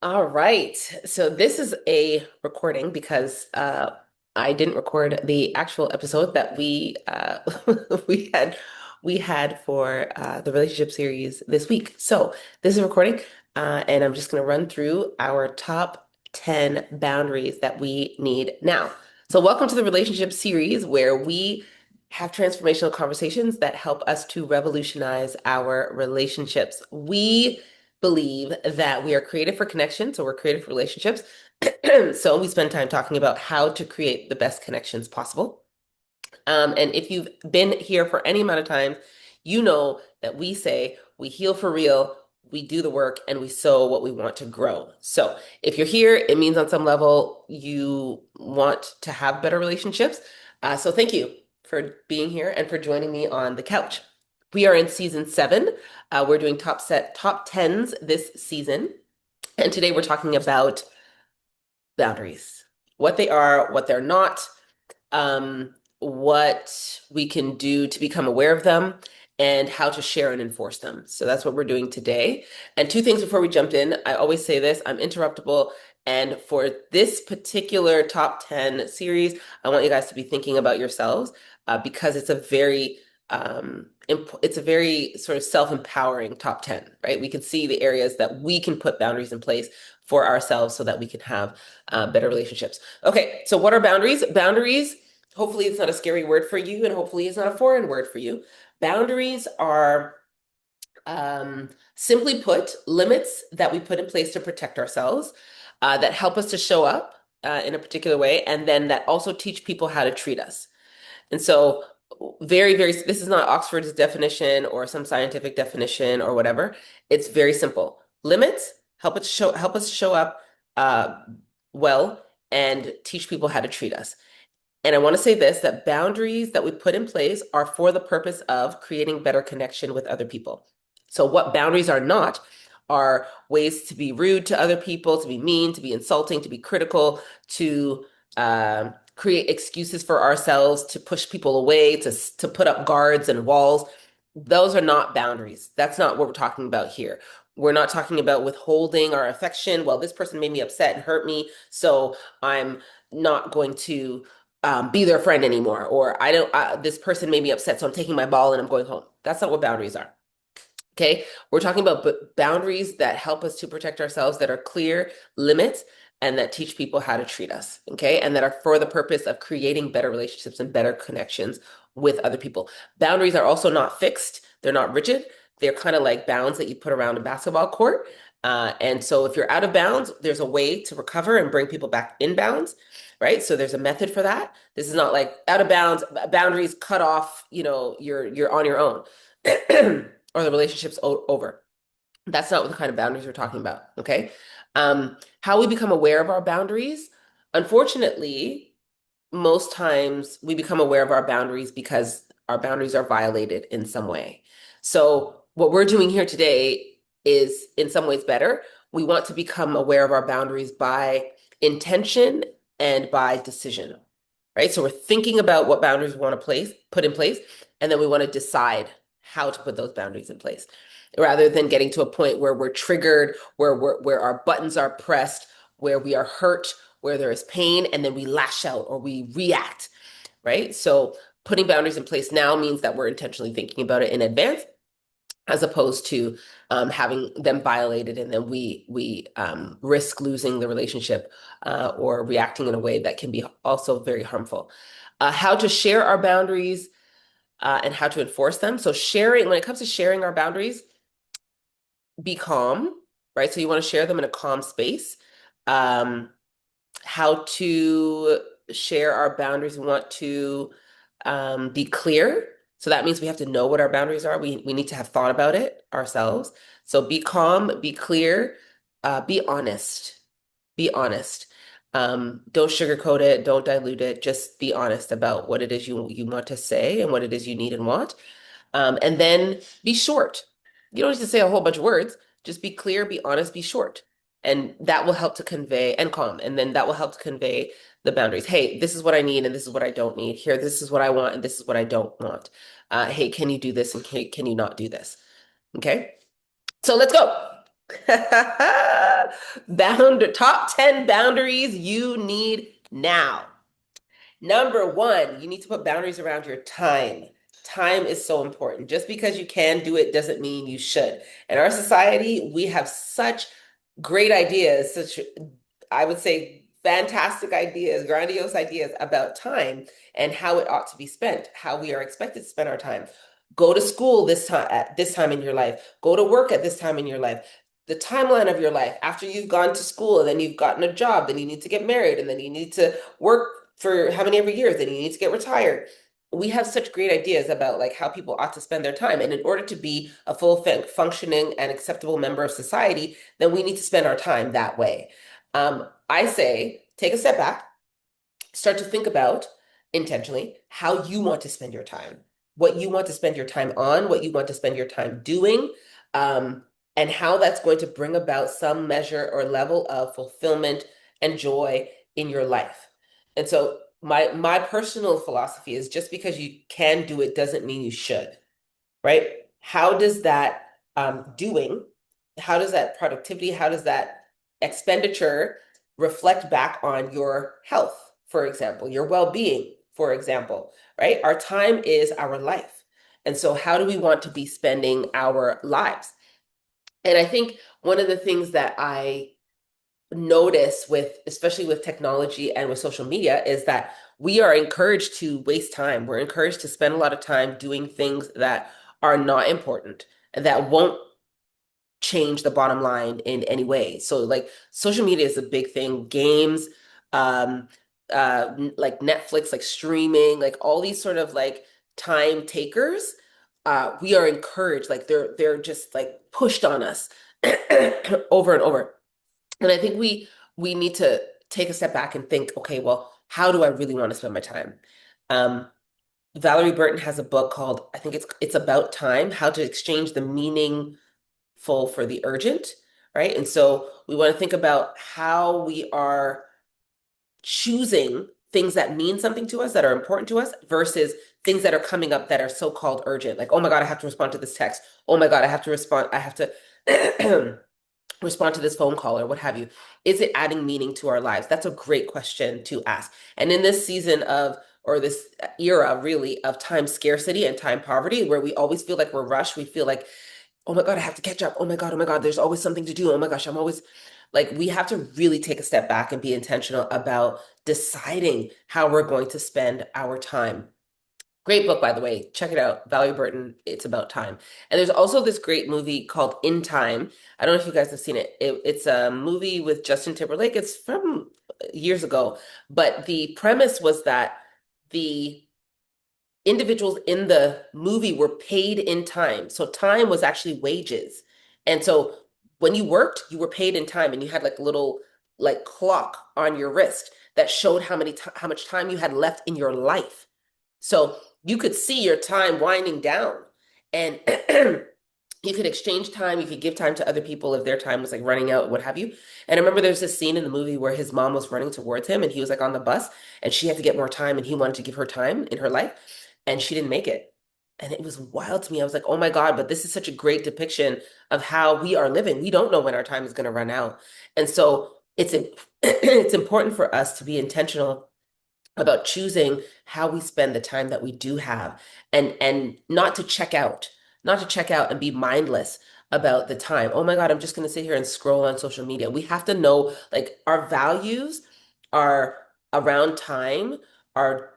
All right. So this is a recording because I didn't record the actual episode that we we had we had for the relationship series this week. So this is a recording, and I'm just going to run through our top 10 boundaries that we need now. So welcome to the relationship series where we have transformational conversations that help us to revolutionize our relationships. We believe that we are created for connection, so we're created for relationships. So we spend time talking about how to create the best connections possible. And if you've been here for any amount of time, you know that we say we heal for real, we do the work, and we sow what we want to grow. So if you're here, it means on some level you want to have better relationships. So thank you for being here and for joining me on the couch. We are in season 7. We're doing top tens this season. And today we're talking about boundaries, what they are, what they're not, what we can do to become aware of them, and how to share and enforce them. So that's what we're doing today. And two things before we jumped in. I always say this, I'm interruptible. And for this particular top 10 series, I want you guys to be thinking about yourselves because it's a very sort of self-empowering top 10, right? We can see the areas that we can put boundaries in place for ourselves so that we can have better relationships. Okay, so what are boundaries? Boundaries, hopefully it's not a scary word for you, and hopefully it's not a foreign word for you. Boundaries are, simply put, limits that we put in place to protect ourselves, that help us to show up in a particular way, and then that also teach people how to treat us. And so, this is not Oxford's definition or some scientific definition or whatever. It's very simple. Limits help us show up uh, well and teach people how to treat us. And I want to say this, that boundaries that we put in place are for the purpose of creating better connection with other people. So what boundaries are not are ways to be rude to other people, to be mean, to be insulting, to be critical, to create excuses for ourselves, to push people away, to put up guards and walls. Those are not boundaries. That's not what we're talking about here. We're not talking about withholding our affection. Well, this person made me upset and hurt me, so I'm not going to be their friend anymore. Or I don't, this person made me upset, so I'm taking my ball and I'm going home. That's not what boundaries are. Okay. We're talking about boundaries that help us to protect ourselves, that are clear limits, and that teach people how to treat us. Okay. And that are for the purpose of creating better relationships and better connections with other people. Boundaries are also not fixed, they're not rigid. They're kind of like bounds that you put around a basketball court. And so if you're out of bounds, there's a way to recover and bring people back in bounds, right? So there's a method for that. This is not like out of bounds, boundaries cut off, you're on your own. Or the relationship's over. That's not what the kind of boundaries we're talking about, okay? How we become aware of our boundaries. Unfortunately, most times we become aware of our boundaries because our boundaries are violated in some way. So what we're doing here today is in some ways better. We want to become aware of our boundaries by intention and by decision, right? So we're thinking about what boundaries we want to put in place, and then we want to decide how to put those boundaries in place, rather than getting to a point where we're triggered, where our buttons are pressed, where we are hurt, where there is pain, and then we lash out or we react, right? So putting boundaries in place now means that we're intentionally thinking about it in advance, as opposed to having them violated, and then we risk losing the relationship or reacting in a way that can be also very harmful. How to share our boundaries and how to enforce them. So when it comes to sharing our boundaries, be calm, right? So you want to share them in a calm space. Um, how to share our boundaries. We want to be clear. So that means we have to know what our boundaries are. We need to have thought about it ourselves. So be calm, be clear, be honest. Be honest. Don't sugarcoat it, don't dilute it. Just be honest about what it is you want to say and what it is you need and want. And then be short. You don't need to say a whole bunch of words. Just be clear, be honest, be short. And that will help to convey, and calm. And then that will help to convey the boundaries. Hey, this is what I need and this is what I don't need. Here, this is what I want and this is what I don't want. Hey, can you do this and can you not do this? Okay. So let's go. Top 10 boundaries you need now. Number one, you need to put boundaries around your time. Time is so important. Just because you can do it doesn't mean you should. In our society, we have such great ideas, such, I would say, fantastic ideas, grandiose ideas about time and how it ought to be spent, how we are expected to spend our time. Go to school this time at this time in your life. Go to work at this time in your life. The timeline of your life after you've gone to school and then you've gotten a job, then you need to get married and then you need to work for how many ever years, then you need to get retired. We have such great ideas about like how people ought to spend their time. And in order to be a full functioning and acceptable member of society, then we need to spend our time that way. I say take a step back, start to think about intentionally how you want to spend your time, what you want to spend your time on, what you want to spend your time doing, and how that's going to bring about some measure or level of fulfillment and joy in your life. And so my personal philosophy is just because you can do it doesn't mean you should, right? How does that doing, how does that productivity, how does that expenditure reflect back on your health, for example, your well-being, for example, right? Our time is our life. And so how do we want to be spending our lives? And I think one of the things that I notice with, especially with technology and with social media, is that we are encouraged to waste time. We're encouraged to spend a lot of time doing things that are not important and that won't change the bottom line in any way. So like social media is a big thing, games, um, like Netflix, like streaming, like all these sort of like time takers. We are encouraged, like they're just like pushed on us over and over. And I think we need to take a step back and think, okay, well, how do I really want to spend my time? Um, Valerie Burton has a book called, I think it's about time, how to exchange the meaningful for the urgent, right? And so we want to think about how we are choosing things that mean something to us, that are important to us, versus things that are coming up that are so-called urgent. Like, oh my God, I have to respond to this text. Oh my God, I have to respond, I have to respond to this phone call or what have you. Is it adding meaning to our lives? That's a great question to ask. And in this season of, or this era really of time scarcity and time poverty, where we always feel like we're rushed, we feel like, oh my God, I have to catch up. Oh my God, there's always something to do. Oh my gosh, I'm always like, we have to really take a step back and be intentional about deciding how we're going to spend our time. Great book, by the way. Check it out. Valerie Burton, it's about time. And there's also this great movie called In Time. I don't know if you guys have seen it. It's a movie with Justin Timberlake. It's from years ago, but the premise was that the individuals in the movie were paid in time. So time was actually wages. And so when you worked, you were paid in time and you had like a little like clock on your wrist that showed how much time you had left in your life. So you could see your time winding down and you could exchange time, you could give time to other people if their time was like running out, what have you. And I remember there's this scene in the movie where his mom was running towards him and he was like on the bus and she had to get more time and he wanted to give her time in her life and she didn't make it. And it was wild to me. I was like, oh my God, but this is such a great depiction of how we are living. We don't know when our time is going to run out. And so it's important for us to be intentional about choosing how we spend the time that we do have and not to check out and be mindless about the time. Oh my God, I'm just going to sit here and scroll on social media. We have to know like our values are around time, our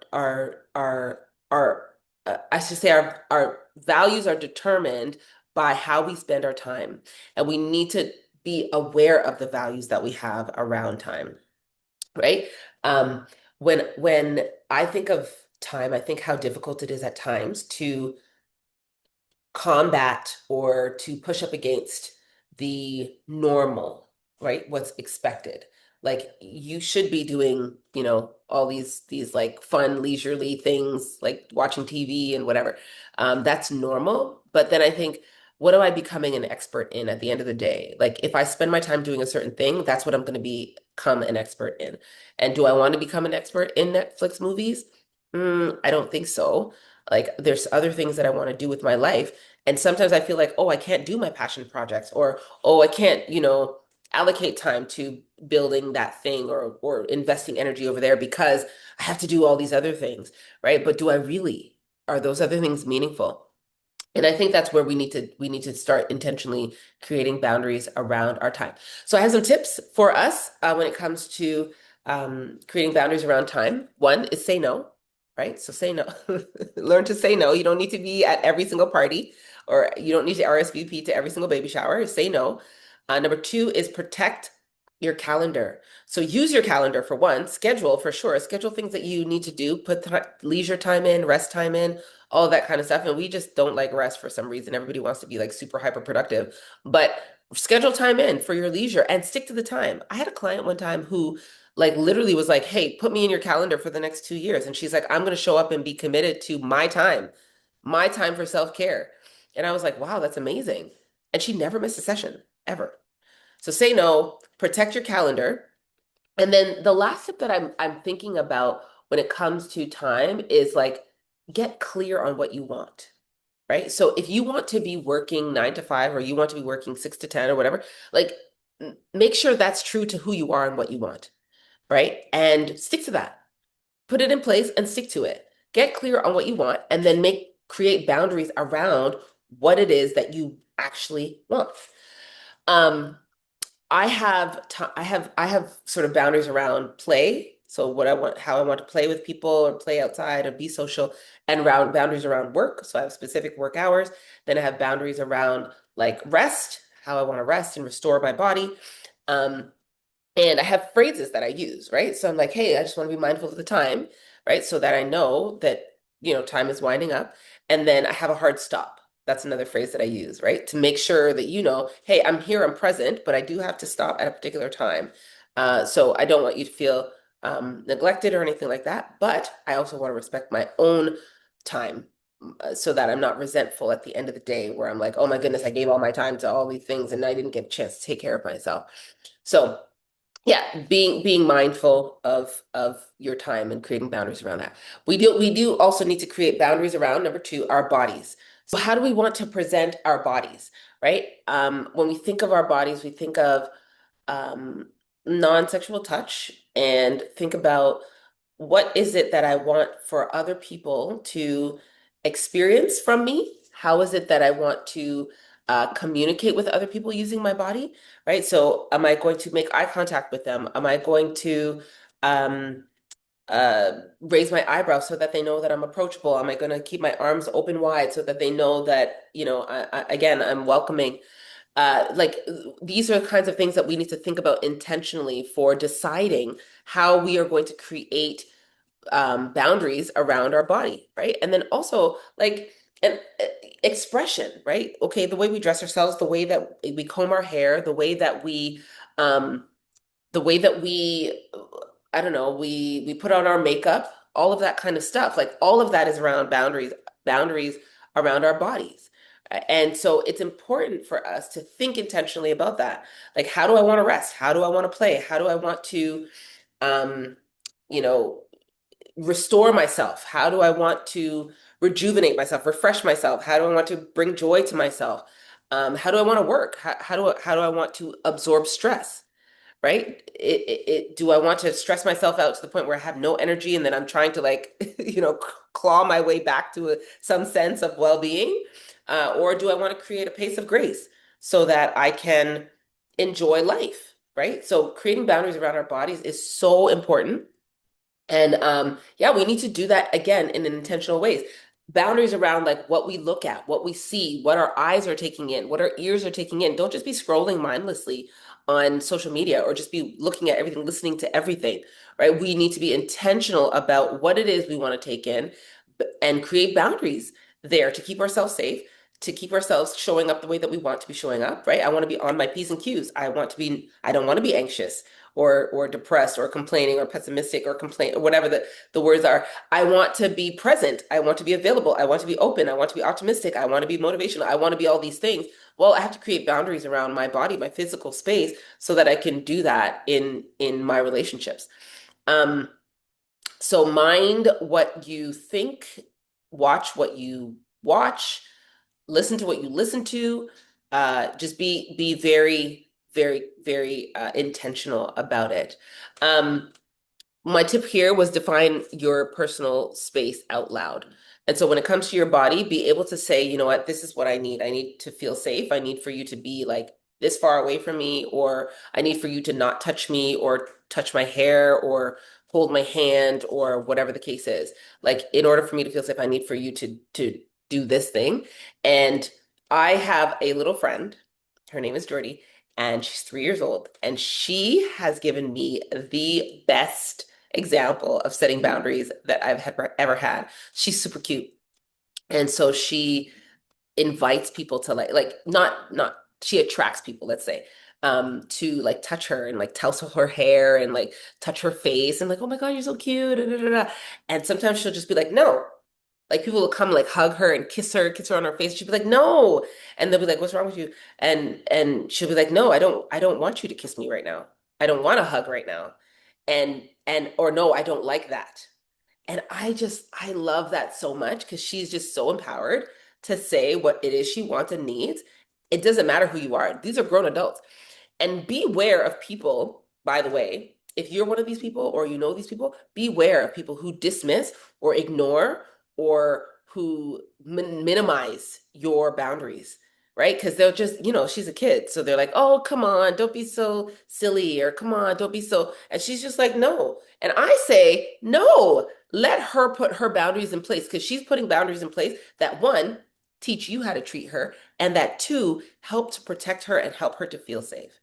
I should say our values are determined by how we spend our time. And we need to be aware of the values that we have around time, right? Um, when I think of time, I think how difficult it is at times to combat or to push up against the normal, right? What's expected. Like you should be doing, all these like fun, leisurely things like watching TV and whatever. That's normal. But then I think, what am I becoming an expert in at the end of the day? Like if I spend my time doing a certain thing, that's what I'm going to become an expert in. And do I want to become an expert in Netflix movies? I don't think so. Like there's other things that I want to do with my life. And sometimes I feel like, oh, I can't do my passion projects, or oh, I can't, allocate time to building that thing or investing energy over there because I have to do all these other things, right? But do I really? Are those other things meaningful? And I think that's where we need to start intentionally creating boundaries around our time. So I have some tips for us when it comes to creating boundaries around time. One is say no, right? So say no. Learn to say no. You don't need to be at every single party, or you don't need to RSVP to every single baby shower. Say no. Number two is protect your calendar. So use your calendar for one, schedule for sure. Schedule things that you need to do, put leisure time in, rest time in, all that kind of stuff. And we just don't like rest for some reason. Everybody wants to be like super hyper productive, but schedule time in for your leisure and stick to the time. I had a client one time who like literally was like, "Hey, put me in your calendar for the next 2 years." And she's like, "I'm going to show up and be committed to my time for self-care." And I was like, "Wow, that's amazing." And she never missed a session ever. So say no, protect your calendar. And then the last tip that I'm thinking about when it comes to time is like get clear on what you want, right? So if you want to be working 9 to 5 or you want to be working 6 to 10 or whatever, like make sure that's true to who you are and what you want, right? And stick to that. Put it in place and stick to it. Get clear on what you want and then create boundaries around what it is that you actually want. Um, I have sort of boundaries around play. So what I want, how I want to play with people or play outside or be social, and around boundaries around work. So I have specific work hours. Then I have boundaries around like rest, how I want to rest and restore my body. Um, and I have phrases that I use, right? So I'm like, hey, I just want to be mindful of the time, right? So that I know that, time is winding up. And then I have a hard stop. That's another phrase that I use, right? To make sure that hey, I'm here, I'm present, but I do have to stop at a particular time. So I don't want you to feel neglected or anything like that, but I also want to respect my own time so that I'm not resentful at the end of the day where I'm like, oh my goodness, I gave all my time to all these things and I didn't get a chance to take care of myself. So yeah, being mindful of your time and creating boundaries around that. We do also need to create boundaries around number two, our bodies. So how do we want to present our bodies, right? When we think of our bodies, we think of um, non-sexual touch and think about what is it that I want for other people to experience from me? How is it that I want to communicate with other people using my body, right? So, am I going to make eye contact with them? Am I going to um, raise my eyebrows so that they know that I'm approachable? Am I going to keep my arms open wide so that they know that, again, I'm welcoming? Like these are the kinds of things that we need to think about intentionally for deciding how we are going to create boundaries around our body, right? And then also like an expression, right? Okay, the way we dress ourselves, the way that we comb our hair, um, the way that we, I don't know, we put on our makeup, all of that kind of stuff. Like all of that is around boundaries around our bodies. And so it's important for us to think intentionally about that. Like, how do I want to rest? How do I want to play? How do I want to, um, you know, restore myself? How do I want to rejuvenate myself, refresh myself? How do I want to bring joy to myself? How do I want to work? How do I want to absorb stress? Right? Do I want to stress myself out to the point where I have no energy and then I'm trying to like, claw my way back to some sense of well-being? Or do I want to create a pace of grace so that I can enjoy life? Right? So creating boundaries around our bodies is so important. And yeah, we need to do that again in intentional ways. Boundaries around like what we look at, what we see, what our eyes are taking in, what our ears are taking in. Don't just be scrolling mindlessly on social media or just be looking at everything, listening to everything, right? We need to be intentional about what it is we want to take in and create boundaries there to keep ourselves safe, to keep ourselves showing up the way that we want to be showing up, right? I want to be on my P's and Q's. I don't want to be anxious or depressed or complaining or pessimistic or complain or whatever the words are. I want to be present. I want to be available. I want to be open. I want to be optimistic. I want to be motivational. I want to be all these things. Well, I have to create boundaries around my body, my physical space, so that I can do that in my relationships. Um, so mind what you think watch what you watch, listen to what you listen to. Just be very, very, very intentional about it. Um, my tip here was define your personal space out loud. And so when it comes to your body, be able to say, you know what, this is what I need. I need to feel safe. I need for you to be like this far away from me, or I need for you to not touch me or touch my hair or hold my hand or whatever the case is. Like in order for me to feel safe, I need for you to do this thing. And I have a little friend, her name is Jordy, and she's 3 years old, and she has given me the best example of setting boundaries that ever had. She's super cute. And so she invites people to like not she attracts people, let's say, to like touch her and like tousle her hair and like touch her face and like, oh my God, you're so cute. Da, da, da, da. And sometimes she'll just be like, no. Like people will come like hug her and kiss her on her face. She'll be like, no. And they'll be like, what's wrong with you? And she'll be like, no, I don't want you to kiss me right now. I don't want a hug right now. And or no, I don't like that. And I love that so much because she's just so empowered to say what it is she wants and needs. It doesn't matter who you are. These are grown adults. And beware of people, by the way, if you're one of these people or you know these people, beware of people who dismiss or ignore or who minimize your boundaries, right? Because they'll just, she's a kid. So they're like, oh, come on, don't be so silly, or come on, don't be so. And she's just like, no. And I say, no, let her put her boundaries in place because she's putting boundaries in place that one, teach you how to treat her, and that two, help to protect her and help her to feel safe.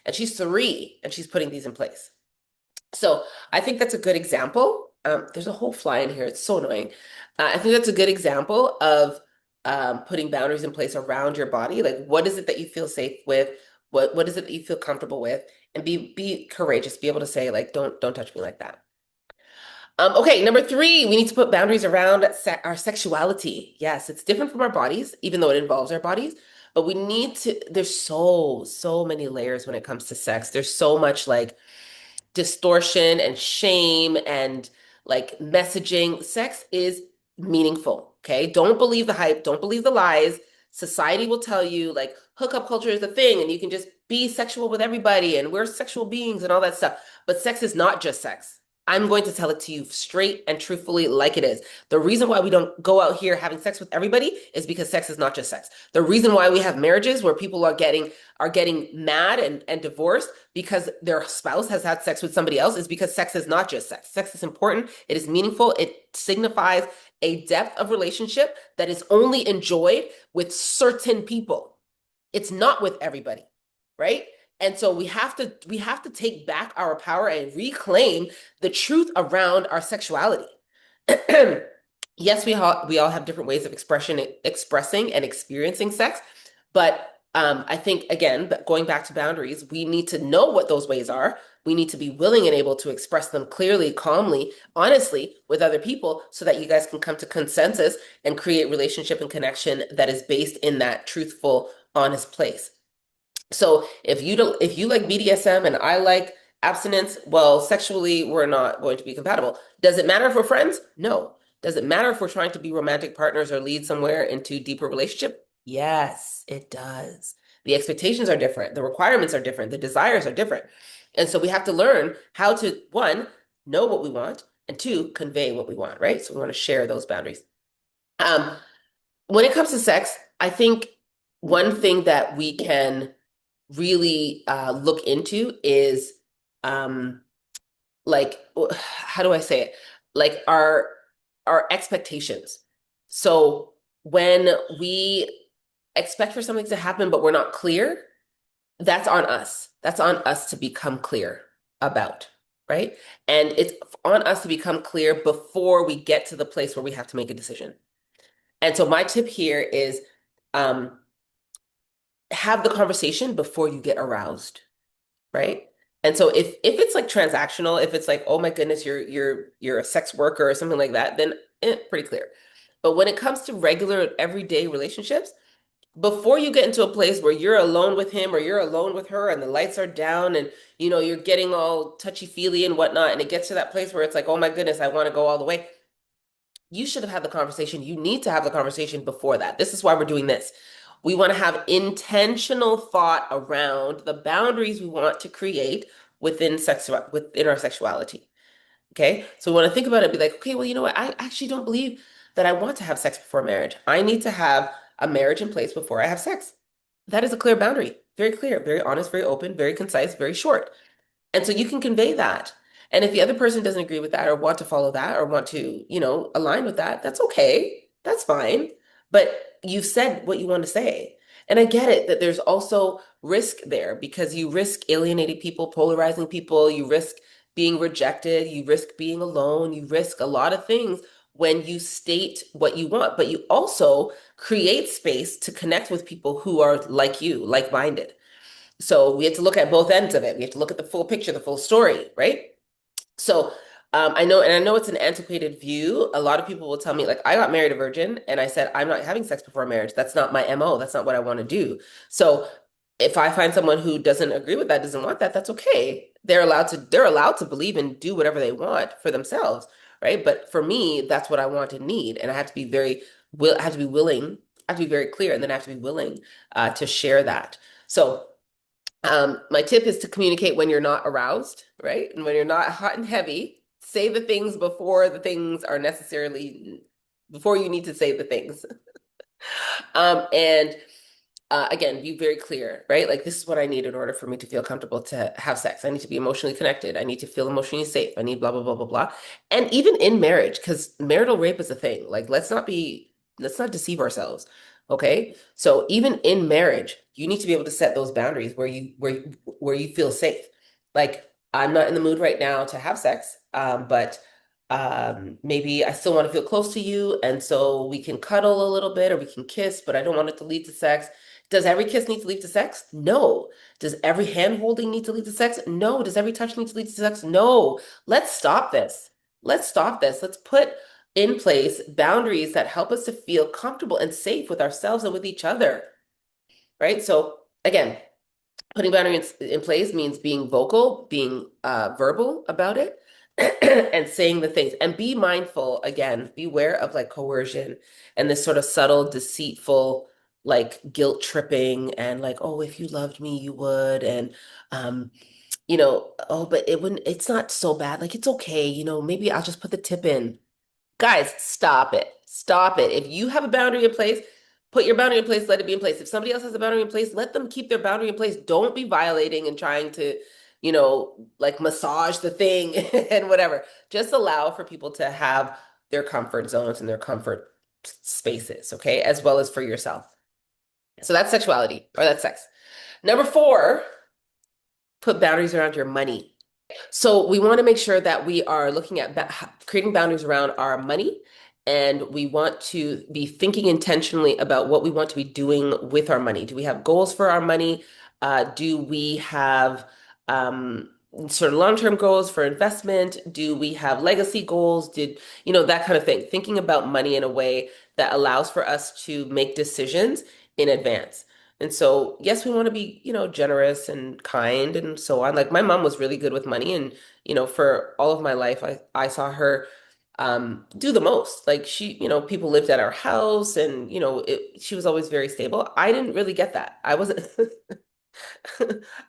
And she's 3 and she's putting these in place. So I think that's a good example. There's a whole fly in here. It's so annoying. I think that's a good example of putting boundaries in place around your body. Like, what is it that you feel safe with? What is it that you feel comfortable with? And be courageous. Be able to say, like, don't touch me like that. Okay, number 3, we need to put boundaries around our sexuality. Yes, it's different from our bodies, even though it involves our bodies. But we need to, there's so many layers when it comes to sex. There's so much like distortion and shame and like messaging. Sex is meaningful, okay? Don't believe the hype, don't believe the lies. Society will tell you like hookup culture is a thing and you can just be sexual with everybody and we're sexual beings and all that stuff. But sex is not just sex. I'm going to tell it to you straight and truthfully like it is. The reason why we don't go out here having sex with everybody is because sex is not just sex. The reason why we have marriages where people are getting mad and divorced because their spouse has had sex with somebody else is because sex is not just sex. Sex is important. It is meaningful. It signifies a depth of relationship that is only enjoyed with certain people. It's not with everybody, right? And so we have to take back our power and reclaim the truth around our sexuality. Yes, we all have different ways of expressing and experiencing sex, but I think again, going back to boundaries, we need to know what those ways are. We need to be willing and able to express them clearly, calmly, honestly with other people so that you guys can come to consensus and create relationship and connection that is based in that truthful, honest place. So if you like BDSM and I like abstinence, well, sexually we're not going to be compatible. Does it matter if we're friends? No. Does it matter if we're trying to be romantic partners or lead somewhere into deeper relationship? Yes, it does. The expectations are different, the requirements are different, the desires are different. And so we have to learn how to, one, know what we want, and two, convey what we want, right? So we want to share those boundaries. Um, when it comes to sex, I think one thing that we can really look into is um like how do I say it? Like our expectations. So when we expect for something to happen but we're not clear, that's on us. That's on us to become clear about, right? And it's on us to become clear before we get to the place where we have to make a decision. And so my tip here is um have the conversation before you get aroused, right? And so if it's like transactional, if it's like, oh my goodness, you're a sex worker or something like that, then pretty clear. But when it comes to regular everyday relationships, before you get into a place where you're alone with him or you're alone with her and the lights are down and you're getting all touchy-feely and whatnot, and it gets to that place where it's like, oh my goodness, I want to go all the way. you should have had the conversation. You need to have the conversation before that. This is why we're doing this. We want to have intentional thought around the boundaries we want to create within our sexuality. Okay. So we want to think about it, be like, okay, well, you know what? I actually don't believe that I want to have sex before marriage. I need to have a marriage in place before I have sex. That is a clear boundary. Very clear, very honest, very open, very concise, very short. And so you can convey that. And if the other person doesn't agree with that or want to follow that or want to, align with that, that's okay. That's fine. But you've said what you want to say. And I get it that there's also risk there because you risk alienating people, polarizing people, you risk being rejected, you risk being alone, you risk a lot of things when you state what you want, but you also create space to connect with people who are like you, like-minded. So we have to look at both ends of it. We have to look at the full picture, the full story, right? So I know it's an antiquated view. A lot of people will tell me, like, I got married a virgin, and I said, I'm not having sex before marriage. That's not my MO. That's not what I want to do. So if I find someone who doesn't agree with that, doesn't want that, that's okay. They're allowed to believe and do whatever they want for themselves, right? But for me, that's what I want and need. And I have to be I have to be willing, I have to be very clear, and then I have to be willing to share that. So my tip is to communicate when you're not aroused, right? And when you're not hot and heavy, say the things before the things are necessarily, before you need to say the things. And again, be very clear, right? Like, this is what I need in order for me to feel comfortable to have sex. I need to be emotionally connected. I need to feel emotionally safe. I need blah, blah, blah, blah, blah. And even in marriage, because marital rape is a thing. Like, let's not deceive ourselves. Okay. So even in marriage, you need to be able to set those boundaries where you feel safe. Like, I'm not in the mood right now to have sex, but maybe I still want to feel close to you, and so we can cuddle a little bit or we can kiss, but I don't want it to lead to sex. Does every kiss need to lead to sex? No. Does every hand holding need to lead to sex? No. Does every touch need to lead to sex? No. Let's stop this. Let's stop this. Let's put in place boundaries that help us to feel comfortable and safe with ourselves and with each other, right? So again, putting boundaries in place means being vocal, being verbal about it, and saying the things. And be mindful, again, beware of like coercion and this sort of subtle, deceitful, like guilt tripping and like, oh, if you loved me, you would. And, oh, but it's not so bad. Like, it's okay. Maybe I'll just put the tip in. Guys, stop it. Stop it. If you have a boundary in place, put your boundary in place, let it be in place. If somebody else has a boundary in place, let them keep their boundary in place. Don't be violating and trying to, like massage the thing and whatever. Just allow for people to have their comfort zones and their comfort spaces, okay? As well as for yourself. So that's sexuality or that's sex. Number four, put boundaries around your money. So we want to make sure that we are looking at creating boundaries around our money, and we want to be thinking intentionally about what we want to be doing with our money. Do we have goals for our money? Do we have sort of long-term goals for investment? Do we have legacy goals? That kind of thing. Thinking about money in a way that allows for us to make decisions in advance. And so, yes, we want to be, generous and kind and so on. Like, my mom was really good with money, and for all of my life, I saw her do the most. Like, she, people lived at our house, and she was always very stable. I didn't really get that. I wasn't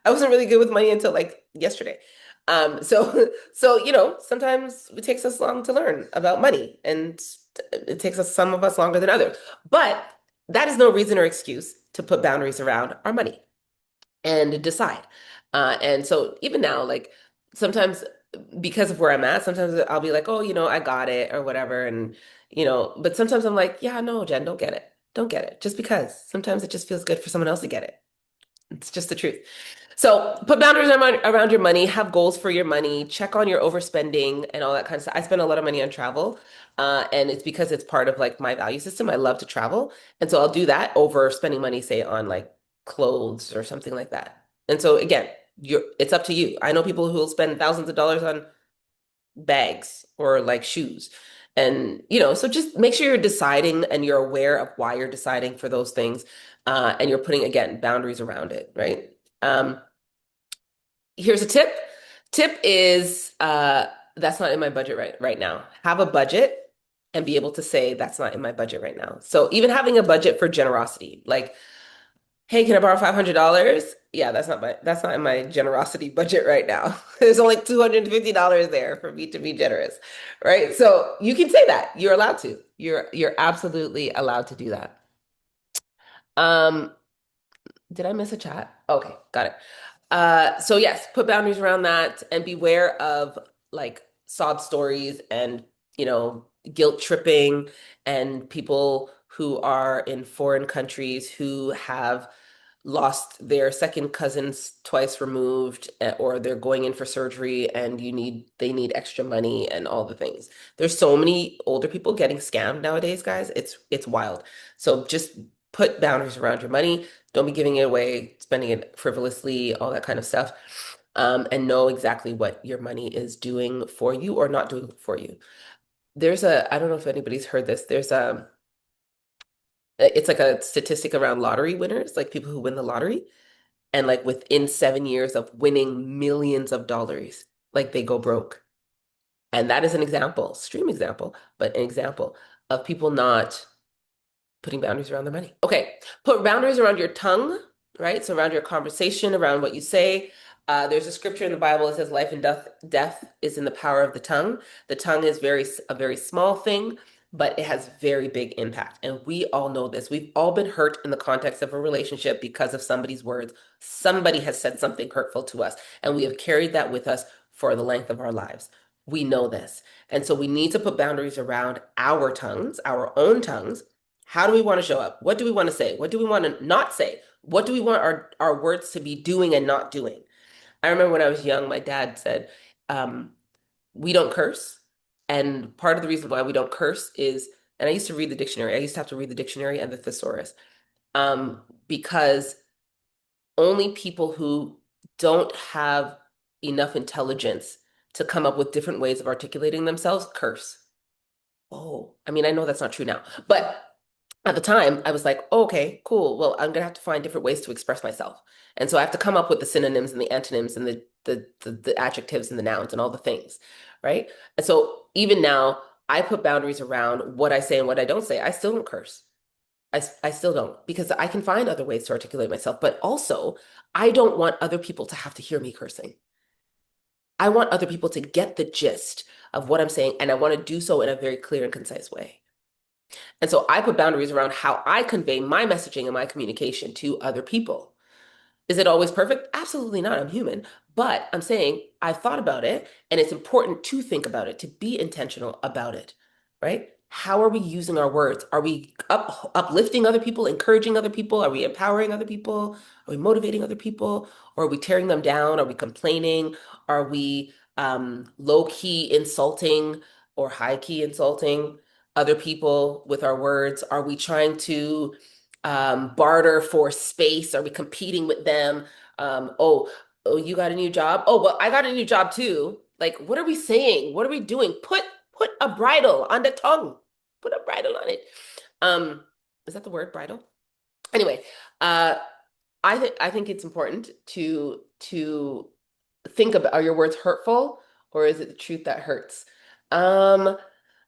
I wasn't really good with money until like yesterday. So sometimes it takes us long to learn about money, and it takes us some of us longer than others. But that is no reason or excuse to put boundaries around our money and decide. And so even now, like, sometimes because of where I'm at, sometimes I'll be like, oh, I got it or whatever, and but sometimes I'm like, yeah, no, Jen, don't get it. Don't get it. Just because sometimes it just feels good for someone else to get it. It's just the truth. So put boundaries around your money, have goals for your money, check on your overspending and all that kind of stuff. I spend a lot of money on travel, and it's because it's part of like my value system. I love to travel. And so I'll do that over spending money, say, on like clothes or something like that. And so again, it's up to you. I know people who will spend thousands of dollars on bags or like shoes. And, so just make sure you're deciding and you're aware of why you're deciding for those things. And you're putting, again, boundaries around it, right? Um, Here's a tip. Tip is that's not in my budget right now. Have a budget and be able to say that's not in my budget right now. So even having a budget for generosity, like, hey, can I borrow $500? Yeah, that's not in my generosity budget right now. There's only $250 there for me to be generous, right? So you can say that. You're allowed to. You're absolutely allowed to do that. Um, did I miss a chat? Okay, got it. So yes, put boundaries around that and beware of like sob stories and, guilt tripping and people who are in foreign countries who have lost their second cousins twice removed, or they're going in for surgery and they need extra money and all the things. There's so many older people getting scammed nowadays, guys. It's wild. So just put boundaries around your money. Don't be giving it away, spending it frivolously, all that kind of stuff. And know exactly what your money is doing for you or not doing for you. I don't know if anybody's heard this. It's like a statistic around lottery winners, like people who win the lottery. And like within 7 years of winning millions of dollars, like they go broke. And that is an example, extreme example, but an example of people not putting boundaries around their money. Okay, put boundaries around your tongue, right? So around your conversation, around what you say. There's a scripture in the Bible that says life and death is in the power of the tongue. The tongue is a very small thing, but it has very big impact. And we all know this. We've all been hurt in the context of a relationship because of somebody's words. Somebody has said something hurtful to us, and we have carried that with us for the length of our lives. We know this. And so we need to put boundaries around our tongues, our own tongues. How do we want to show up? What do we want to say? What do we want to not say? What do we want our words to be doing and not doing? I remember when I was young, my dad said, um, we don't curse. And part of the reason why we don't curse is, and I used to read the dictionary. I used to have to read the dictionary and the thesaurus, because only people who don't have enough intelligence to come up with different ways of articulating themselves curse. Oh, I mean, I know that's not true now, but at the time, I was like, oh, okay, cool. Well, I'm gonna have to find different ways to express myself. And so I have to come up with the synonyms and the antonyms and the adjectives and the nouns and all the things, right? And so even now, I put boundaries around what I say and what I don't say. I still don't curse. I still don't, because I can find other ways to articulate myself. But also, I don't want other people to have to hear me cursing. I want other people to get the gist of what I'm saying, and I want to do so in a very clear and concise way. And so I put boundaries around how I convey my messaging and my communication to other people. Is it always perfect? Absolutely not. I'm human. But I'm saying I've thought about it, and it's important to think about it, to be intentional about it, right? How are we using our words? Are we uplifting other people, encouraging other people? Are we empowering other people? Are we motivating other people? Or are we tearing them down? Are we complaining? Are we low key insulting or high key insulting other people with our words? Are we trying to barter for space? Are we competing with them? Oh, you got a new job? Oh, well, I got a new job too. Like, what are we saying? What are we doing? Put a bridle on the tongue. Put a bridle on it. Is that the word, bridle? Anyway, uh, I think it's important to think about, are your words hurtful or is it the truth that hurts? Um,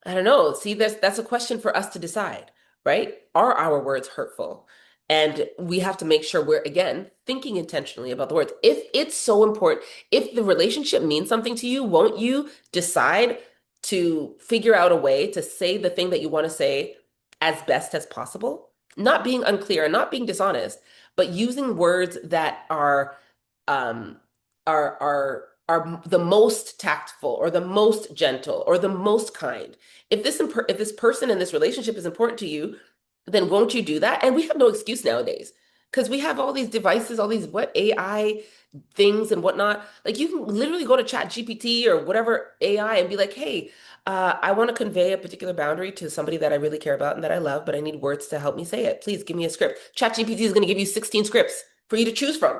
I don't know. See, that's a question for us to decide, right? Are our words hurtful? And we have to make sure we're, again, thinking intentionally about the words. If it's so important, if the relationship means something to you, won't you decide to figure out a way to say the thing that you want to say as best as possible? Not being unclear, not being dishonest, but using words that um are the most tactful or the most gentle or the most kind. If this person in this relationship is important to you, then won't you do that? And we have no excuse nowadays because we have all these devices, all these what AI things and whatnot. Like you can literally go to Chat GPT or whatever AI and be like, hey, I want to convey a particular boundary to somebody that I really care about and that I love, but I need words to help me say it. Please give me a script. Chat GPT is going to give you 16 scripts for you to choose from.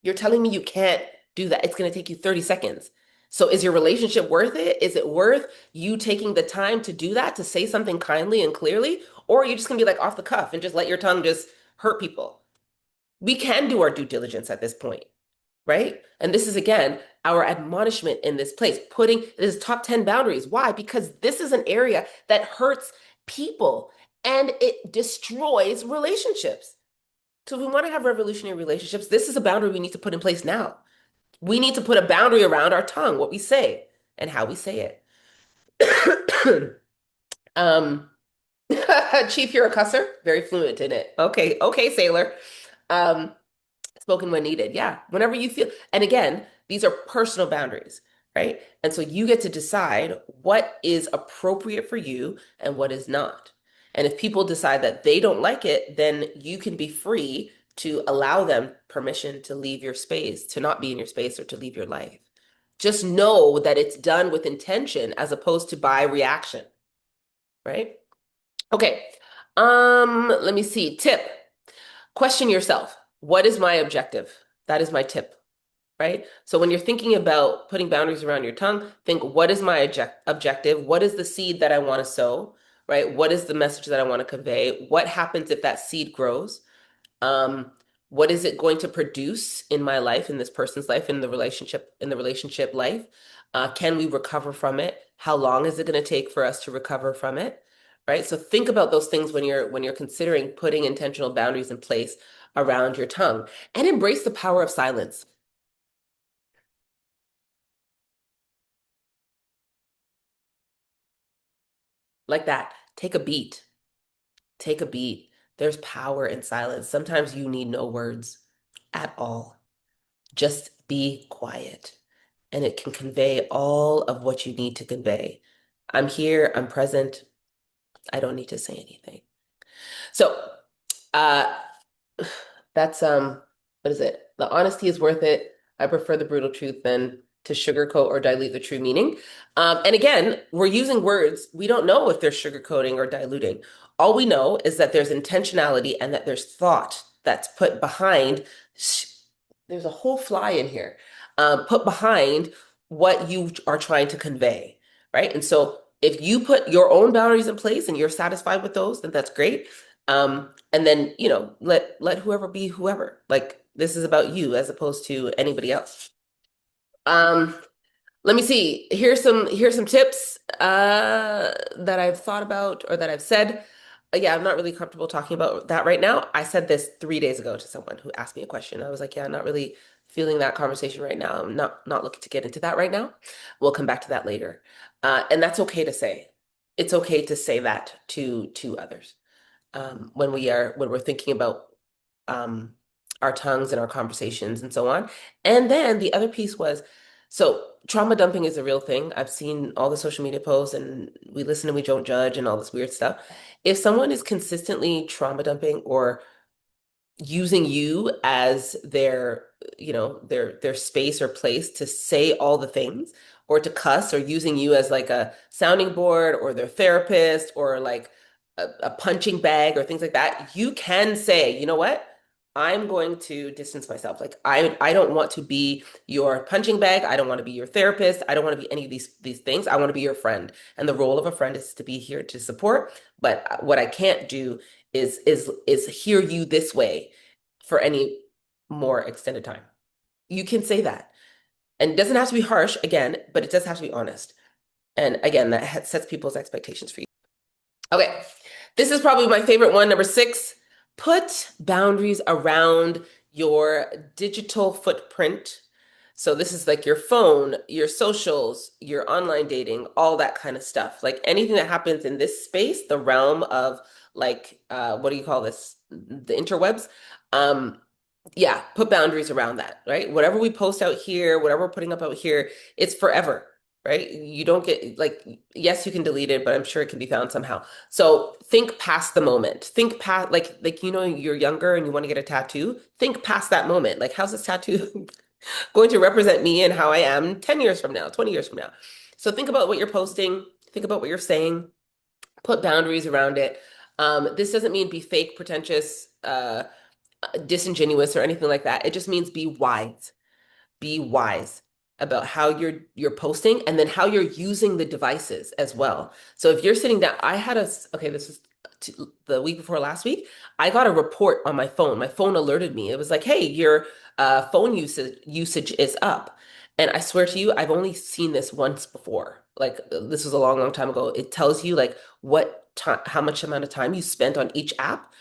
You're telling me you can't do that. It's going to take you 30 seconds. So is your relationship worth it? Is it worth you taking the time to do that, to say something kindly and clearly? Or are you just going to be like off the cuff and just let your tongue just hurt people? We can do our due diligence at this point, right? And this is again our admonishment in this place, putting this top 10 boundaries. Why? Because this is an area that hurts people and it destroys relationships. So if we want to have revolutionary relationships, this is a boundary we need to put in place now. We need to put a boundary around our tongue, what we say and how we say it. um, Chief, you're a cusser, very fluent in it. Okay, okay, sailor. Um, Spoken when needed. Yeah, whenever you feel. And again, these are personal boundaries, right? And so you get to decide what is appropriate for you and what is not. And if people decide that they don't like it, then you can be free to allow them permission to leave your space, to not be in your space or to leave your life. Just know that it's done with intention as opposed to by reaction, right? Okay. Let me see. Tip. Question yourself. What is my objective? That is my tip, right? So when you're thinking about putting boundaries around your tongue, think, what is my objective? What is the seed that I want to sow, right? What is the message that I want to convey? What happens if that seed grows? Um, what is it going to produce in my life, in this person's life, in the relationship life? Can we recover from it? How long is it going to take for us to recover from it? Right? So think about those things when you're considering putting intentional boundaries in place around your tongue and embrace the power of silence. Like that. Take a beat. Take a beat. There's power in silence. Sometimes you need no words at all. Just be quiet, and it can convey all of what you need to convey. I'm here, I'm present. I don't need to say anything. So, uh, that's what is it? The honesty is worth it. I prefer the brutal truth than to sugarcoat or dilute the true meaning. And again, we're using words. We don't know if they're sugarcoating or diluting. All we know is that there's intentionality and that there's thought that's put behind. There's a whole fly in here, put behind what you are trying to convey, right? And so if you put your own boundaries in place and you're satisfied with those, then that's great. And then, let whoever be whoever. Like this is about you as opposed to anybody else. Um, Let me see. Here's some tips that I've thought about or that I've said. Yeah, I'm not really comfortable talking about that right now. I said this 3 days ago to someone who asked me a question. I was like, yeah, I'm not really feeling that conversation right now. I'm not looking to get into that right now. We'll come back to that later. And that's okay to say. It's okay to say that to others when we're thinking about um, our tongues and our conversations and so on. And then the other piece was, so trauma dumping is a real thing. I've seen all the social media posts and we listen and we don't judge and all this weird stuff. If someone is consistently trauma dumping or using you as their space or place to say all the things or to cuss or using you as like a sounding board or their therapist or like a punching bag or things like that, you can say, you know what? I'm going to distance myself. Like I don't want to be your punching bag. I don't want to be your therapist. I don't want to be any of these things. I want to be your friend. And the role of a friend is to be here to support. But what I can't do is hear you this way for any more extended time. You can say that. And it doesn't have to be harsh, again, but it does have to be honest. And again, that sets people's expectations for you. Okay, this is probably my favorite one, number 6. Put boundaries around your digital footprint. So this is like your phone, your socials, your online dating, all that kind of stuff. Like anything that happens in this space, the realm of like what do you call this? The interwebs. Um, yeah, put boundaries around that, right? Whatever we post out here, whatever we're putting up out here, it's forever, right? You don't get like, yes, you can delete it, but I'm sure it can be found somehow. So think past the moment. Think past like you're younger and you want to get a tattoo. Think past that moment. Like, how's this tattoo going to represent me and how I am 10 years from now, 20 years from now? So think about what you're posting, think about what you're saying, put boundaries around it. This doesn't mean be fake, pretentious, disingenuous or anything like that. It just means be wise. Be wise about how you're posting and then how you're using the devices as well. So if you're sitting down, okay, this is the week before last week, I got a report on my phone. My phone alerted me. It was like, "Hey, your phone usage is up." And I swear to you, I've only seen this once before. Like this was a long, long time ago. It tells you like what time, how much amount of time you spent on each app.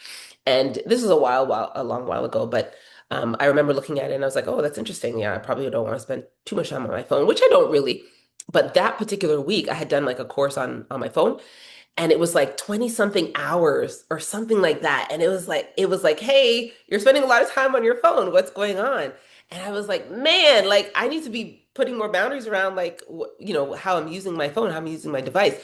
And this was a long while ago, but I remember looking at it and I was like, oh, that's interesting. Yeah, I probably don't want to spend too much time on my phone, which I don't really. But that particular week, I had done like a course on my phone, and it was like 20 something hours or something like that. And it was like, hey, you're spending a lot of time on your phone. What's going on? And I was like, man, like I need to be putting more boundaries around like how I'm using my phone, how I'm using my device.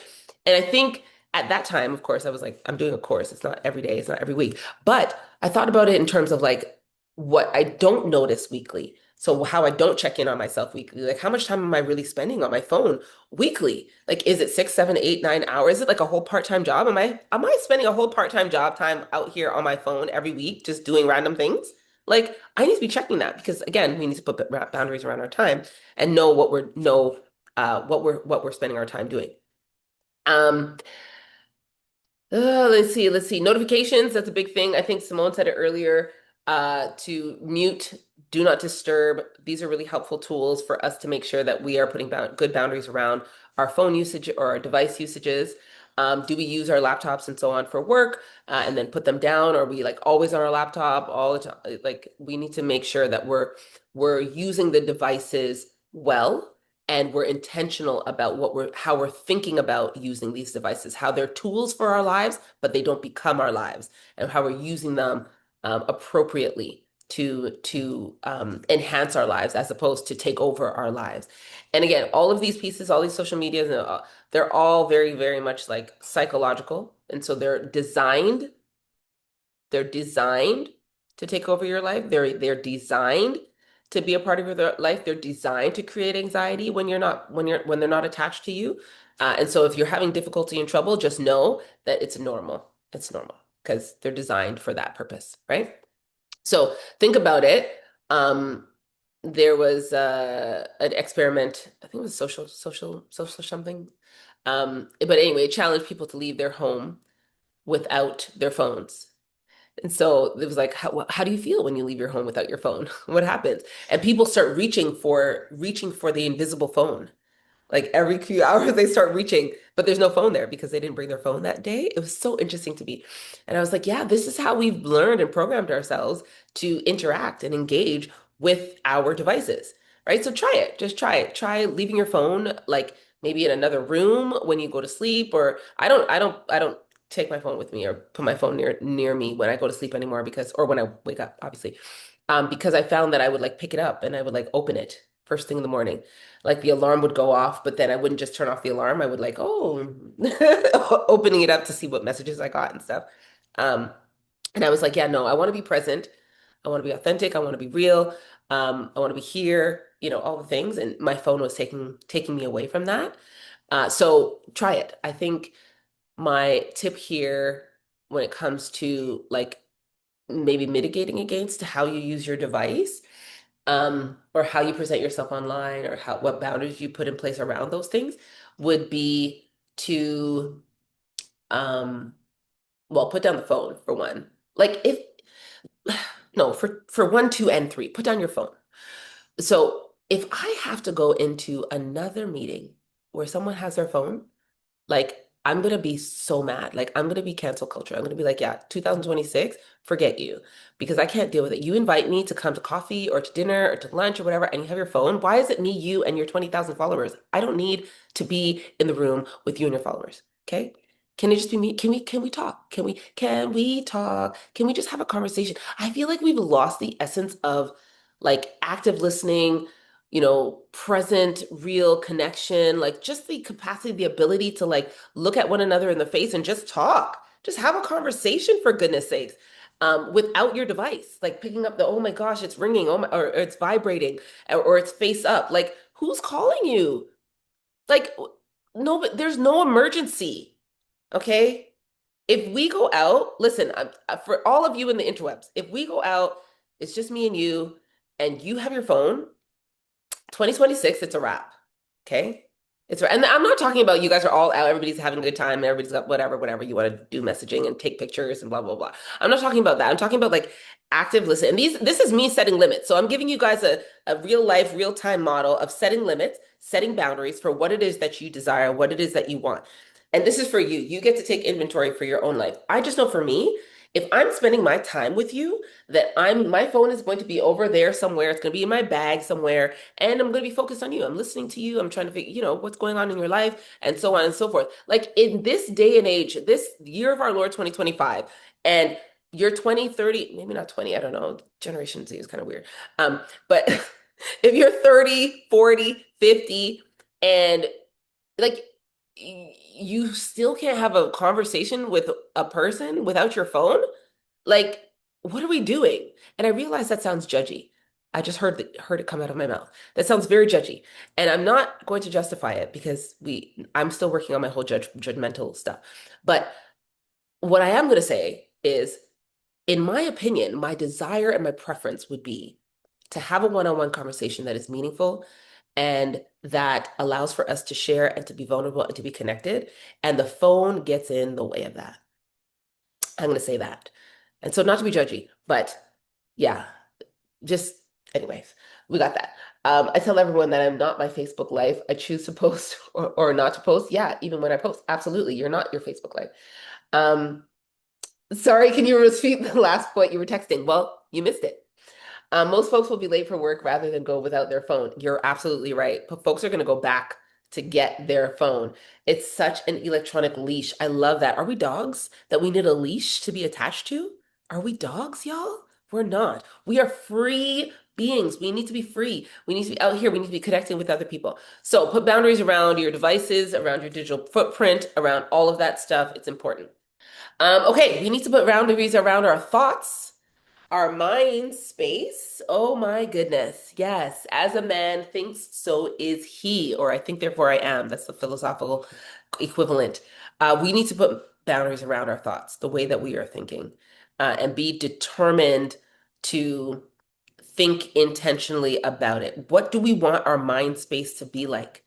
And I think at that time, of course, I was like, I'm doing a course. It's not every day, it's not every week. But I thought about it in terms of like what I don't notice weekly. So how I don't check in on myself weekly. Like how much time am I really spending on my phone weekly? Like is it 6, 7, 8, 9 hours? Is it like a whole part-time job? Am I spending a whole part-time job time out here on my phone every week just doing random things? Like I need to be checking that because again, we need to put boundaries around our time and know what we're spending our time doing. Um, let's see. Notifications, that's a big thing. I think Simone said it earlier, to mute, do not disturb. These are really helpful tools for us to make sure that we are putting good boundaries around our phone usage or our device usages. Do we use our laptops and so on for work, and then put them down? Or are we like always on our laptop all the time? Like we need to make sure that we're using the devices well and we're intentional about how we're thinking about using these devices, how they're tools for our lives, but they don't become our lives, and how we're using them appropriately to enhance our lives as opposed to take over our lives. And again, all of these pieces, all these social medias, they're all very, very much like psychological, and so they're designed to take over your life. They're designed to be a part of your life. They're designed to create anxiety when they're not attached to you. And so if you're having difficulty and trouble, just know that it's normal. It's normal because they're designed for that purpose, right? So think about it. Um, there was an experiment, I think it was social something. But anyway, it challenged people to leave their home without their phones. And so it was like, how do you feel when you leave your home without your phone? What happens? And people start reaching for the invisible phone. Like every few hours they start reaching, but there's no phone there because they didn't bring their phone that day. It was so interesting to me. And I was like, yeah, this is how we've learned and programmed ourselves to interact and engage with our devices, right? So try it. Just try it. Try leaving your phone like maybe in another room when you go to sleep, or I don't take my phone with me or put my phone near me when I go to sleep anymore because or when I wake up, obviously. Because I found that I would like pick it up and I would like open it first thing in the morning. Like the alarm would go off, but then I wouldn't just turn off the alarm. I would like, oh, opening it up to see what messages I got and stuff. Um, and I was like, yeah, no, I want to be present. I want to be authentic. I want to be real. I want to be here, all the things. And my phone was taking me away from that. So try it. I think my tip here when it comes to like maybe mitigating against how you use your device, or how you present yourself online, or what boundaries you put in place around those things would be to, um, well, put down the phone for one. Like if no, for one, two, and three, put down your phone. So if I have to go into another meeting where someone has their phone, like, I'm gonna be so mad. Like, I'm gonna be cancel culture. I'm gonna be like, yeah, 2026, forget you. Because I can't deal with it. You invite me to come to coffee or to dinner or to lunch or whatever, and you have your phone. Why is it me, you, and your 20,000 followers? I don't need to be in the room with you and your followers. Okay? Can it just be me? Can we talk? Can we talk? Can we just have a conversation? I feel like we've lost the essence of like active listening, present, real connection, like just the capacity, the ability to like look at one another in the face and just talk, just have a conversation for goodness sakes, without your device, like picking up oh my gosh, it's ringing, or it's vibrating, or it's face up. Like, who's calling you? Like, no, but there's no emergency, okay? If we go out, listen, for all of you in the interwebs, if we go out, it's just me and you have your phone, 2026, it's a wrap. Okay. It's right. And I'm not talking about you guys are all out, everybody's having a good time, everybody's got whatever you want to do messaging and take pictures and blah, blah, blah. I'm not talking about that. I'm talking about like active listen. And this is me setting limits. So I'm giving you guys a real life, real time model of setting limits, setting boundaries for what it is that you desire, what it is that you want. And this is for you. You get to take inventory for your own life. I just know for me, if I'm spending my time with you, that my phone is going to be over there somewhere. It's going to be in my bag somewhere, and I'm going to be focused on you. I'm listening to you. I'm trying to figure, what's going on in your life, and so on and so forth. Like in this day and age, this year of our Lord 2025, and you're 20, 30, maybe not 20, I don't know. Generation Z is kind of weird. But if you're 30, 40, 50, and like you still can't have a conversation with a person without your phone, like, what are we doing? And I realize that sounds judgy. I just heard it come out of my mouth. That sounds very judgy. And I'm not going to justify it because I'm still working on my whole judgmental stuff. But what I am going to say is, in my opinion, my desire and my preference would be to have a one-on-one conversation that is meaningful and that allows for us to share and to be vulnerable and to be connected. And the phone gets in the way of that. I'm going to say that. And so, not to be judgy, but yeah, just anyways, we got that. I tell everyone that I'm not my Facebook life. I choose to post or not to post. Yeah, even when I post, absolutely, you're not your Facebook life. Um, Sorry, can you repeat the last point you were texting? Well, you missed it. Most folks will be late for work rather than go without their phone. You're absolutely right. But folks are going to go back to get their phone. It's such an electronic leash. I love that. Are we dogs that we need a leash to be attached to? Are we dogs, y'all? We're not. We are free beings. We need to be free. We need to be out here. We need to be connecting with other people. So put boundaries around your devices, around your digital footprint, around all of that stuff. It's important. Okay, we need to put boundaries around our thoughts, our mind space. Oh my goodness. Yes. As a man thinks, so is he, or I think, therefore I am. That's the philosophical equivalent. We need to put boundaries around our thoughts, the way that we are thinking, and be determined to think intentionally about it. What do we want our mind space to be like?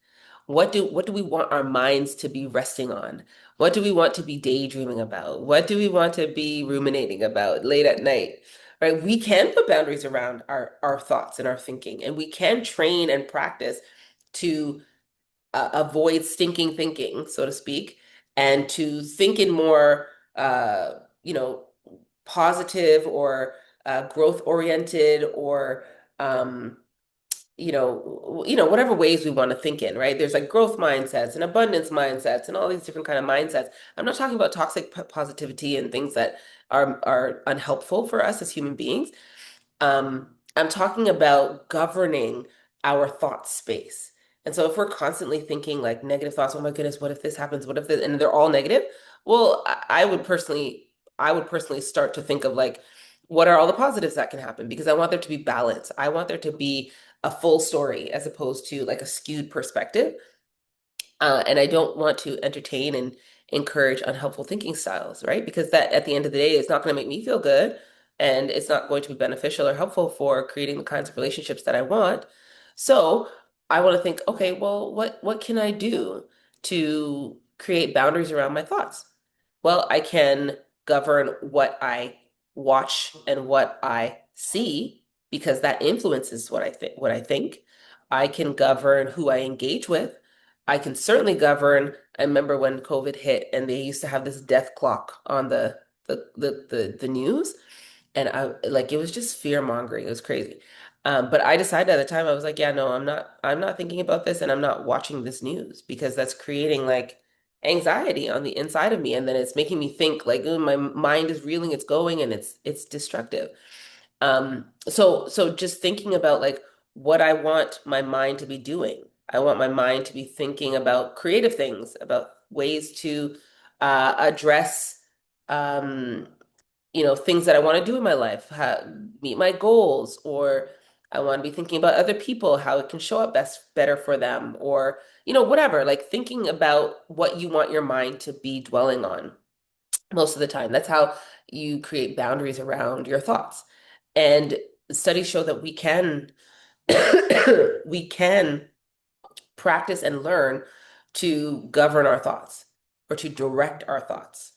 What do we want our minds to be resting on? What do we want to be daydreaming about? What do we want to be ruminating about late at night? Right? We can put boundaries around our thoughts and our thinking, and we can train and practice to avoid stinking thinking, so to speak, and to think in more, you know, positive or growth oriented or um, whatever ways we want to think in, right? There's like growth mindsets and abundance mindsets and all these different kind of mindsets. I'm not talking about toxic positivity and things that are unhelpful for us as human beings. I'm talking about governing our thought space. And so if we're constantly thinking like negative thoughts, oh my goodness, what if this happens? What if this, and they're all negative? Well, I would personally start to think of like, what are all the positives that can happen? Because I want there to be balance. I want there to be a full story as opposed to like a skewed perspective. And I don't want to entertain and encourage unhelpful thinking styles, right? Because that at the end of the day is not going to make me feel good and it's not going to be beneficial or helpful for creating the kinds of relationships that I want. So I want to think, okay, well, what can I do to create boundaries around my thoughts? Well, I can govern what I watch and what I see because that influences what I think. I can govern who I engage with. I can certainly govern. I remember when COVID hit and they used to have this death clock on the news, and I like it was just fear mongering. It was crazy. But I decided at the time I was like, yeah, no, I'm not thinking about this, and I'm not watching this news because that's creating like anxiety on the inside of me, and then it's making me think like, "Ooh, my mind is reeling, it's going, and it's destructive." So just thinking about like what I want my mind to be doing. I want my mind to be thinking about creative things, about ways to address um, things that I want to do in my life, meet my goals, or I want to be thinking about other people, how it can show up better for them, or whatever, like thinking about what you want your mind to be dwelling on most of the time. That's how you create boundaries around your thoughts. And studies show that we can we can practice and learn. to govern our thoughts or to direct our thoughts.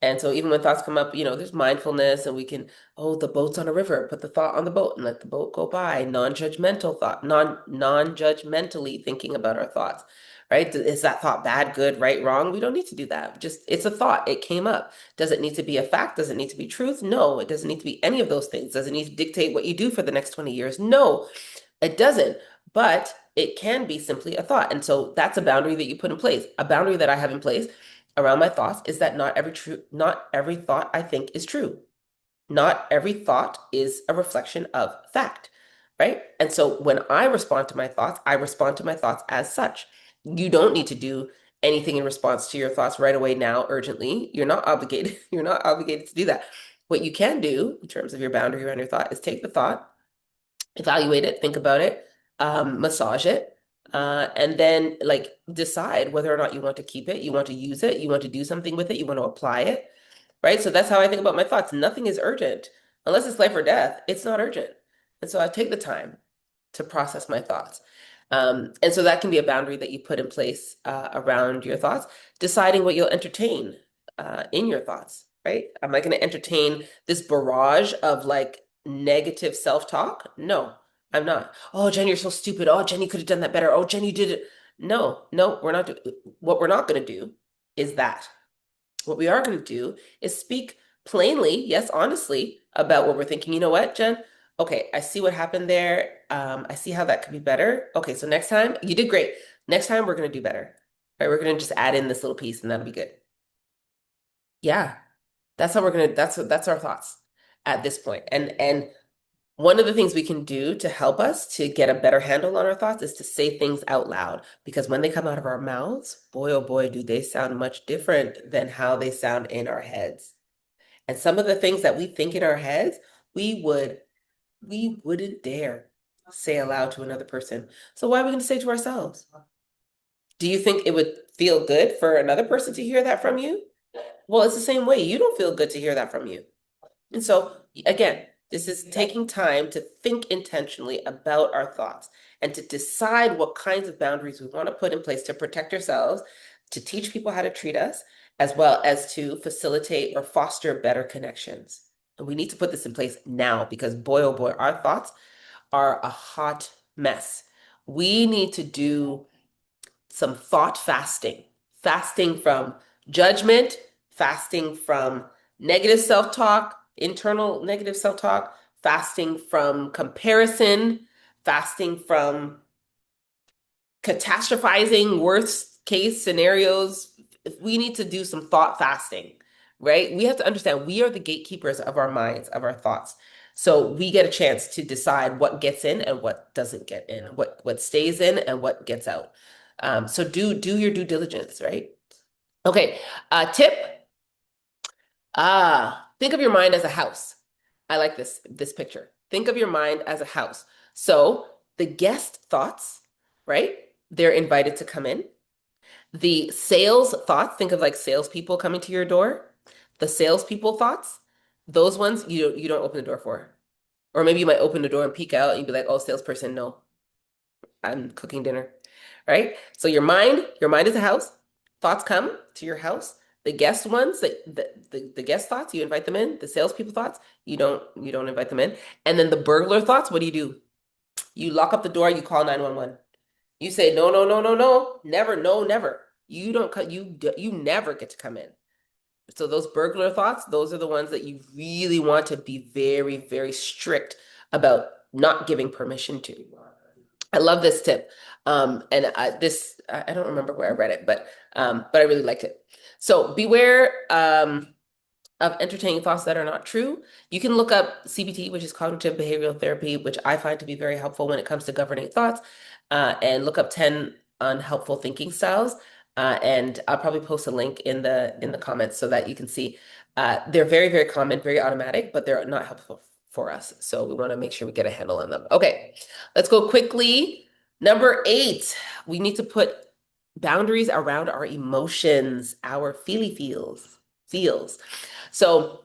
And so even when thoughts come up, there's mindfulness and we can, oh, the boat's on a river, put the thought on the boat and let the boat go by. Non-judgmental thought, non-judgmentally thinking about our thoughts, right? Is that thought bad, good, right, wrong? We don't need to do that. Just it's a thought. It came up. Does it need to be a fact? Does it need to be truth? No, it doesn't need to be any of those things. Does it need to dictate what you do for the next 20 years? No, it doesn't. But it can be simply a thought. And so that's a boundary that you put in place. A boundary that I have in place around my thoughts is that not every thought I think is true. Not every thought is a reflection of fact, right? And so when I respond to my thoughts, I respond to my thoughts as such. You don't need to do anything in response to your thoughts right away now, urgently. You're not obligated. You're not obligated to do that. What you can do in terms of your boundary around your thought is take the thought, evaluate it, think about it, massage it, and then like decide whether or not you want to keep it, you want to use it, you want to do something with it, you want to apply it, right? So that's how I think about my thoughts. Nothing is urgent. Unless it's life or death, it's not urgent. And so I take the time to process my thoughts. And so that can be a boundary that you put in place around your thoughts, deciding what you'll entertain in your thoughts, right? Am I going to entertain this barrage of like negative self-talk? No, I'm not. Oh, Jen, you're so stupid. Oh, Jen, you could have done that better. Oh, Jen, you did it. No, no, we're not doing what we're not going to do is that. What we are going to do is speak plainly, yes, honestly, about what we're thinking. You know what, Jen? Okay, I see what happened there. I see how that could be better. Okay, so next time, you did great. Next time, we're going to do better. Right? We're going to just add in this little piece and that'll be good. Yeah, that's how we're going to, that's our thoughts at this point. And one of the things we can do to help us to get a better handle on our thoughts is to say things out loud because when they come out of our mouths, boy, oh boy, do they sound much different than how they sound in our heads. And some of the things that we think in our heads, we would we wouldn't dare say aloud to another person. So why are we going to say to ourselves? Do you think it would feel good for another person to hear that from you? Well, it's the same way. You don't feel good to hear that from you. And so, again, this is taking time to think intentionally about our thoughts and to decide what kinds of boundaries we want to put in place to protect ourselves, to teach people how to treat us, as well as to facilitate or foster better connections. And we need to put this in place now because, boy, oh boy, our thoughts are a hot mess. We need to do some thought fasting, fasting from judgment, fasting from negative self-talk, internal negative self-talk, fasting from comparison, fasting from catastrophizing worst case scenarios. We need to do some thought fasting, right? We have to understand we are the gatekeepers of our minds, of our thoughts. So we get a chance to decide what gets in and what doesn't get in, what stays in and what gets out. So do your due diligence, right? Okay, tip. Think of your mind as a house. I like this picture. Think of your mind as a house. So the guest thoughts, right? They're invited to come in. The sales thoughts, think of like salespeople coming to your door. The salespeople thoughts, those ones you don't open the door for. Or maybe you might open the door and peek out and you'd be like, oh, salesperson, no, I'm cooking dinner, right? So your mind is a house. Thoughts come to your house. The guest ones, the guest thoughts, you invite them in. The salespeople thoughts, you don't invite them in. And then the burglar thoughts, what do? You lock up the door, you call 911. You say, no, no, no, no, no, never, no, never. You don't cut, you never get to come in. So those burglar thoughts, those are the ones that you really want to be very, very strict about not giving permission to. I love this tip. And I don't remember where I read it, but I really liked it. So beware of entertaining thoughts that are not true. You can look up CBT, which is cognitive behavioral therapy, which I find to be very helpful when it comes to governing thoughts, and look up 10 unhelpful thinking styles. And I'll probably post a link in the comments so that you can see. They're very, very common, very automatic, but they're not helpful for us. So we want to make sure we get a handle on them. Okay, let's go quickly. Number 8, we need to put boundaries around our emotions, our feels. So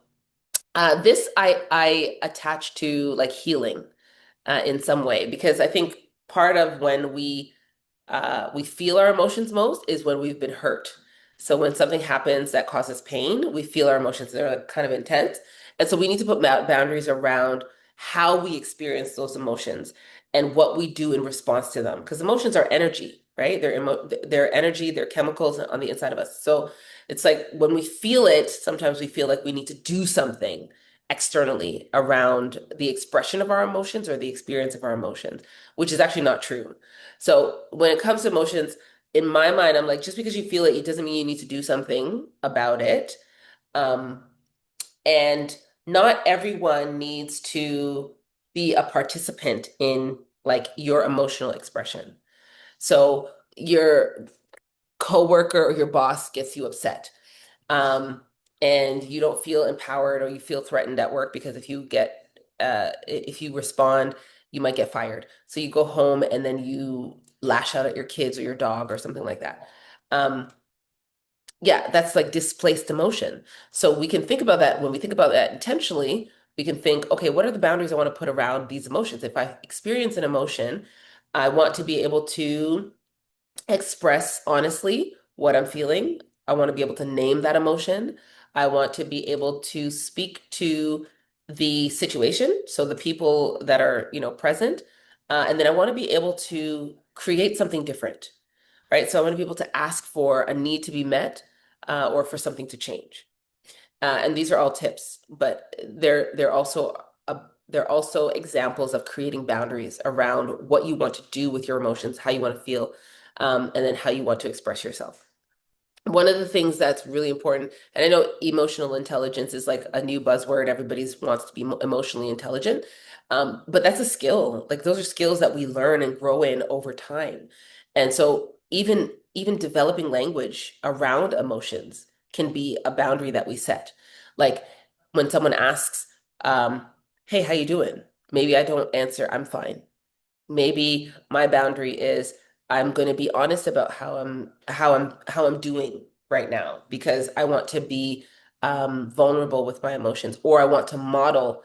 this I attach to like healing in some way because I think part of when we we feel our emotions most is when we've been hurt. So when something happens that causes pain, we feel our emotions. They're like kind of intense. And so we need to put boundaries around how we experience those emotions and what we do in response to them. Because emotions are energy, right? They're energy, they're chemicals on the inside of us. So it's like when we feel it, sometimes we feel like we need to do something externally around the expression of our emotions or the experience of our emotions, which is actually not true. So when it comes to emotions, in my mind, I'm like, just because you feel it, it doesn't mean you need to do something about it. Um, and not everyone needs to be a participant in like your emotional expression. So your coworker or your boss gets you upset. Um, and you don't feel empowered or you feel threatened at work because if you respond, you might get fired. So you go home and then you lash out at your kids or your dog or something like that. Um, yeah, that's like displaced emotion. So we can think about that when we think about that intentionally, we can think, okay, what are the boundaries I want to put around these emotions? If I experience an emotion, I want to be able to express honestly what I'm feeling. I want to be able to name that emotion. I want to be able to speak to the situation, so the people that are, present. And then I want to be able to create something different, right? So I want to be able to ask for a need to be met, or for something to change. And these are all tips, but they're also examples of creating boundaries around what you want to do with your emotions, how you want to feel, and then how you want to express yourself. One of the things that's really important, and I know emotional intelligence is like a new buzzword. Everybody's wants to be emotionally intelligent. But that's a skill. Like those are skills that we learn and grow in over time. And so even developing language around emotions can be a boundary that we set. Like when someone asks, um, hey, how you doing? Maybe I don't answer, I'm fine. Maybe my boundary is I'm going to be honest about how I'm doing right now because I want to be vulnerable with my emotions, or I want to model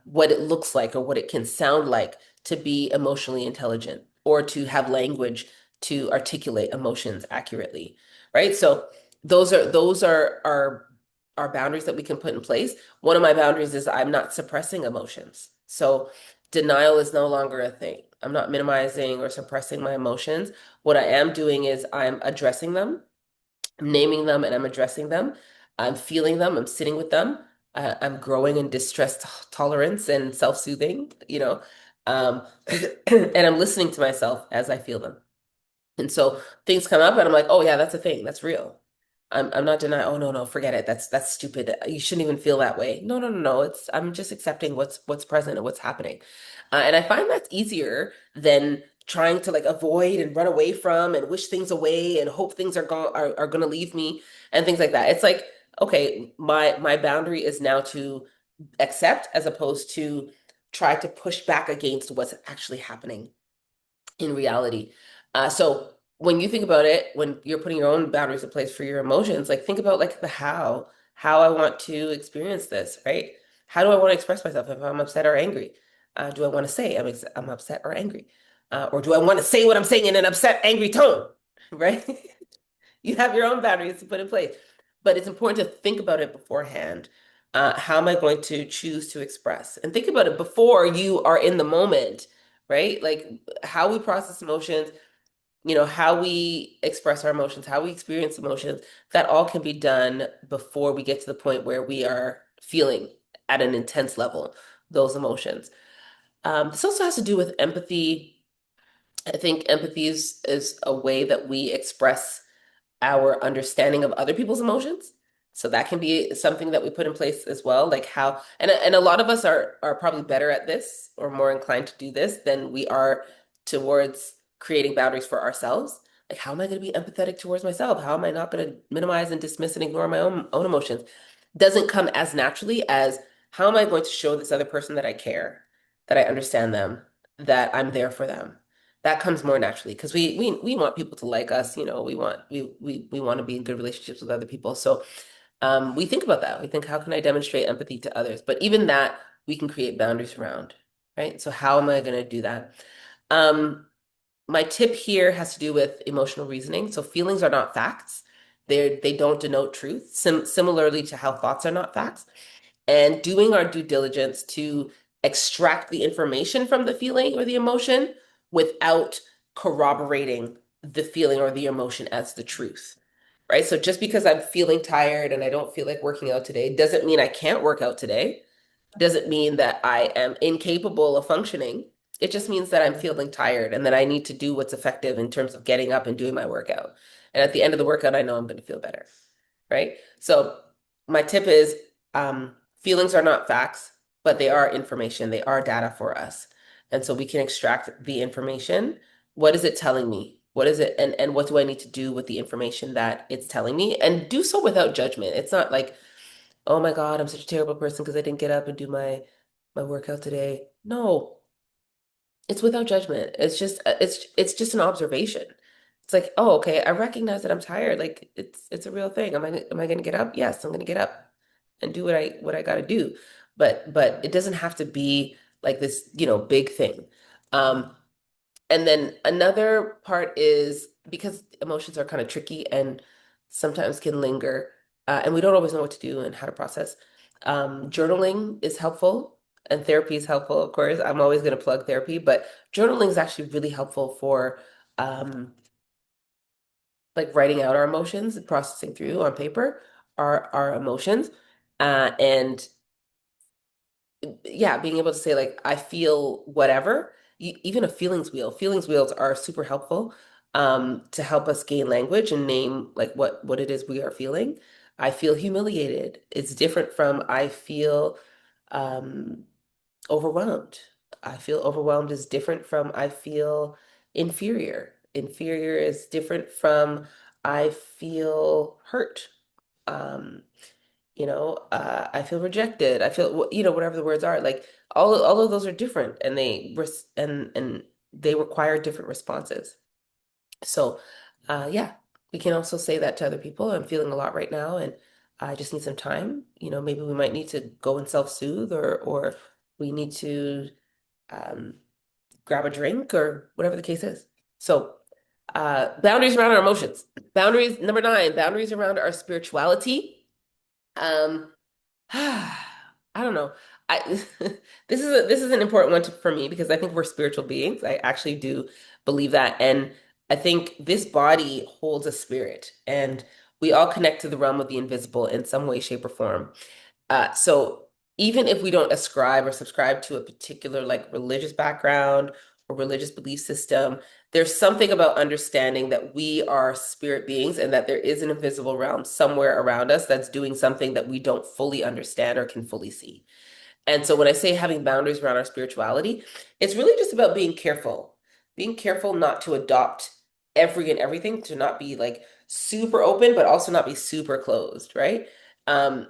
what it looks like or what it can sound like to be emotionally intelligent or to have language to articulate emotions accurately, right? So those are boundaries that we can put in place. One of my boundaries is I'm not suppressing emotions. So denial is no longer a thing. I'm not minimizing or suppressing my emotions. What I am doing is I'm addressing them, I'm naming them, and I'm addressing them. I'm feeling them, I'm sitting with them. I'm growing in distress tolerance and self-soothing, and I'm listening to myself as I feel them. And so things come up and I'm like, oh yeah, that's a thing. That's real. I'm not denying, oh no, no, forget it. That's stupid. You shouldn't even feel that way. No, no, no, no. I'm just accepting what's present and what's happening. And I find that's easier than trying to like avoid and run away from and wish things away and hope things are gonna leave me and things like that. It's like, okay, my boundary is now to accept as opposed to try to push back against what's actually happening in reality. So when you think about it, when you're putting your own boundaries in place for your emotions, like think about like the how I want to experience this, right? How do I want to express myself if I'm upset or angry? Do I want to say I'm upset or angry? Or do I want to say what I'm saying in an upset, angry tone, right? You have your own boundaries to put in place, but it's important to think about it beforehand. How am I going to choose to express? And think about it before you are in the moment, right? Like how we process emotions, how we express our emotions, how we experience emotions, that all can be done before we get to the point where we are feeling at an intense level those emotions. This also has to do with empathy. I think empathy is a way that we express our understanding of other people's emotions. So that can be something that we put in place as well, like how, and a lot of us are probably better at this or more inclined to do this than we are towards creating boundaries for ourselves. Like, how am I going to be empathetic towards myself? How am I not going to minimize and dismiss and ignore my own emotions? Doesn't come as naturally as how am I going to show this other person that I care, that I understand them, that I'm there for them. That comes more naturally because we want people to like us, we want to be in good relationships with other people. So we think about that. We think, how can I demonstrate empathy to others? But even that we can create boundaries around, right? So how am I going to do that? Um, my tip here has to do with emotional reasoning. So feelings are not facts. They don't denote truth, similarly to how thoughts are not facts. And doing our due diligence to extract the information from the feeling or the emotion without corroborating the feeling or the emotion as the truth. Right? So just because I'm feeling tired and I don't feel like working out today doesn't mean I can't work out today, doesn't mean that I am incapable of functioning. It just means that I'm feeling tired and that I need to do what's effective in terms of getting up and doing my workout. And at the end of the workout, I know I'm going to feel better, right? So my tip is feelings are not facts, but they are information. They are data for us. And so we can extract the information. What is it telling me? What is it? And what do I need to do with the information that it's telling me? And do so without judgment. It's not like, oh my God, I'm such a terrible person because I didn't get up and do my workout today. No, it's without judgment. It's just an observation. It's like, oh, okay, I recognize that I'm tired. Like it's a real thing. Am I going to get up? Yes, I'm going to get up and do what I got to do. But it doesn't have to be like this, big thing. Um, and then another part is because emotions are kind of tricky and sometimes can linger, and we don't always know what to do and how to process. Journaling is helpful and therapy is helpful, of course. I'm always going to plug therapy, but journaling is actually really helpful for like writing out our emotions and processing through on paper our emotions. And yeah, being able to say like I feel whatever, even a feelings wheels are super helpful to help us gain language and name like what it is we are feeling. I feel humiliated. It's different from I feel um overwhelmed. I feel overwhelmed is different from I feel inferior. Inferior is different from I feel hurt. Um I feel rejected. I feel, whatever the words are, like all of those are different and and they require different responses. So, yeah, we can also say that to other people. I'm feeling a lot right now and I just need some time. Maybe we might need to go and self-soothe or we need to um, grab a drink or whatever the case is. So, boundaries around our emotions. Boundaries, number nine, boundaries around our spirituality. Um, I don't know. I this is an important one for me because I think we're spiritual beings. I actually do believe that, and I think this body holds a spirit, and we all connect to the realm of the invisible in some way, shape, or form. So even if we don't ascribe or subscribe to a particular like religious background or religious belief system, there's something about understanding that we are spirit beings and that there is an invisible realm somewhere around us that's doing something that we don't fully understand or can fully see. And so when I say having boundaries around our spirituality, it's really just about being careful not to adopt every and everything, to not be like super open, but also not be super closed, right? Um,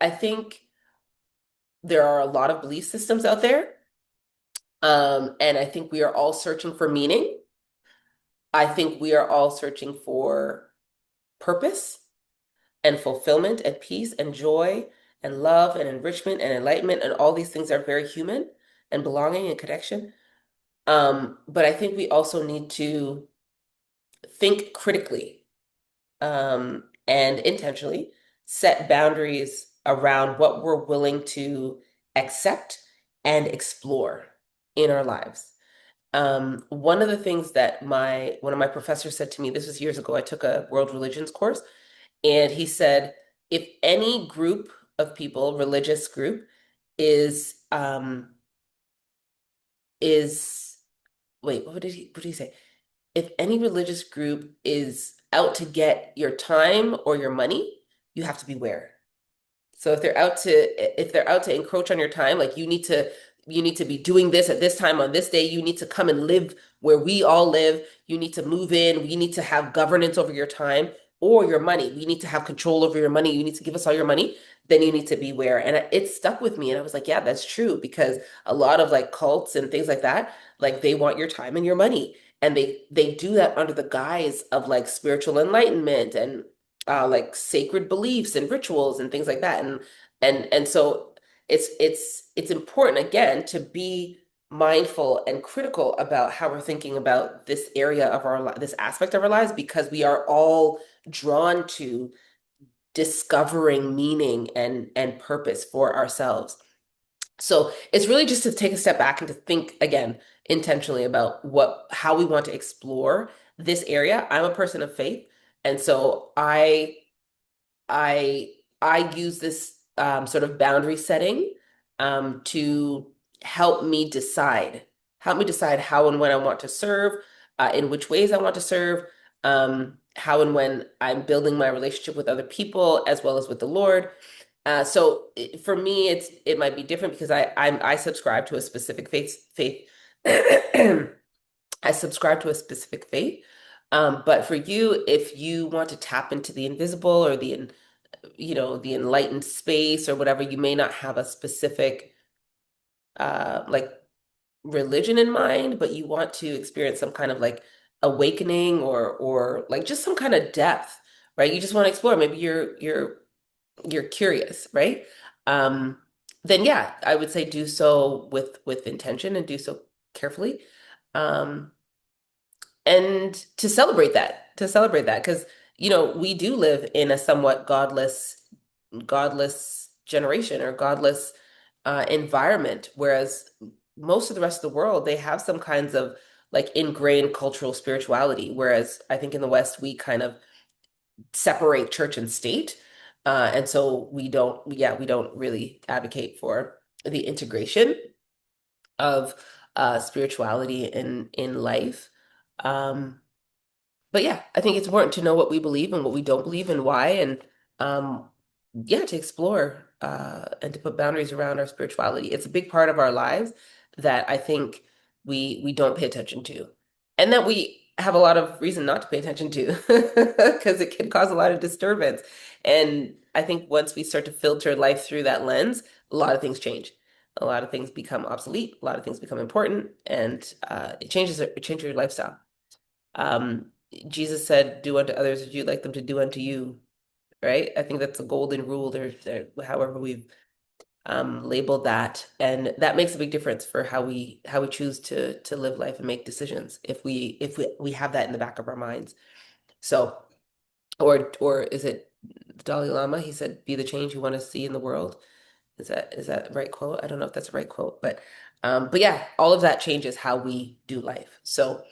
I think there are a lot of belief systems out there. And I think we are all searching for meaning. I think we are all searching for purpose and fulfillment and peace and joy and love and enrichment and enlightenment. And all these things are very human and belonging and connection. But I think we also need to think critically and intentionally set boundaries around what we're willing to accept and explore in our lives. One of the things that my one of my professors said to me, this was years ago, I took a world religions course, and he said, if any group of people, religious group, is is wait, what did he say? If any religious group is out to get your time or your money, you have to beware. So if they're out to encroach on your time, like you need to be doing this at this time on this day. You need to come and live where we all live. You need to move in. We need to have governance over your time or your money. We need to have control over your money. You need to give us all your money. Then you need to beware. And it stuck with me. And I was like, yeah, that's true. Because a lot of like cults and things like that, like they want your time and your money. And they do that under the guise of like spiritual enlightenment and like sacred beliefs and rituals and things like that. And so it's important again to be mindful and critical about how we're thinking about this area of this aspect of our lives, because we are all drawn to discovering meaning and purpose for ourselves. So it's really just to take a step back and to think again intentionally about what how we want to explore this area. I'm a person of faith, and so I I use this sort of boundary setting to help me decide how and when I want to serve, in which ways I want to serve, how and when I'm building my relationship with other people as well as with the Lord. For me, it might be different because I subscribe to a specific faith. I subscribe to a specific faith. But for you, if you want to tap into the invisible or the enlightened space or whatever, you may not have a specific like religion in mind, but you want to experience some kind of like awakening or like just some kind of depth, right? You just want to explore. Maybe you're curious, right? Um, then yeah, I would say do so with intention and do so carefully. Um, and to celebrate that, because we do live in a somewhat godless generation or godless environment, whereas most of the rest of the world, they have some kinds of like ingrained cultural spirituality, whereas I think in the West we kind of separate church and state. And so we don't really advocate for the integration of spirituality in life. Um, but yeah, I think it's important to know what we believe and what we don't believe and why, and um, yeah, to explore and to put boundaries around our spirituality. It's a big part of our lives that I think we don't pay attention to, and that we have a lot of reason not to pay attention to because it can cause a lot of disturbance. And I think once we start to filter life through that lens, a lot of things change. A lot of things become obsolete. A lot of things become important, and it changes your lifestyle. Um, Jesus said, "Do unto others as you'd like them to do unto you." Right? I think that's a golden rule. However we've labeled that, and that makes a big difference for how we choose to live life and make decisions. If we have that in the back of our minds. So, or is it the Dalai Lama? He said, "Be the change you want to see in the world." Is that the right quote? I don't know if that's the right quote, but yeah, all of that changes how we do life. So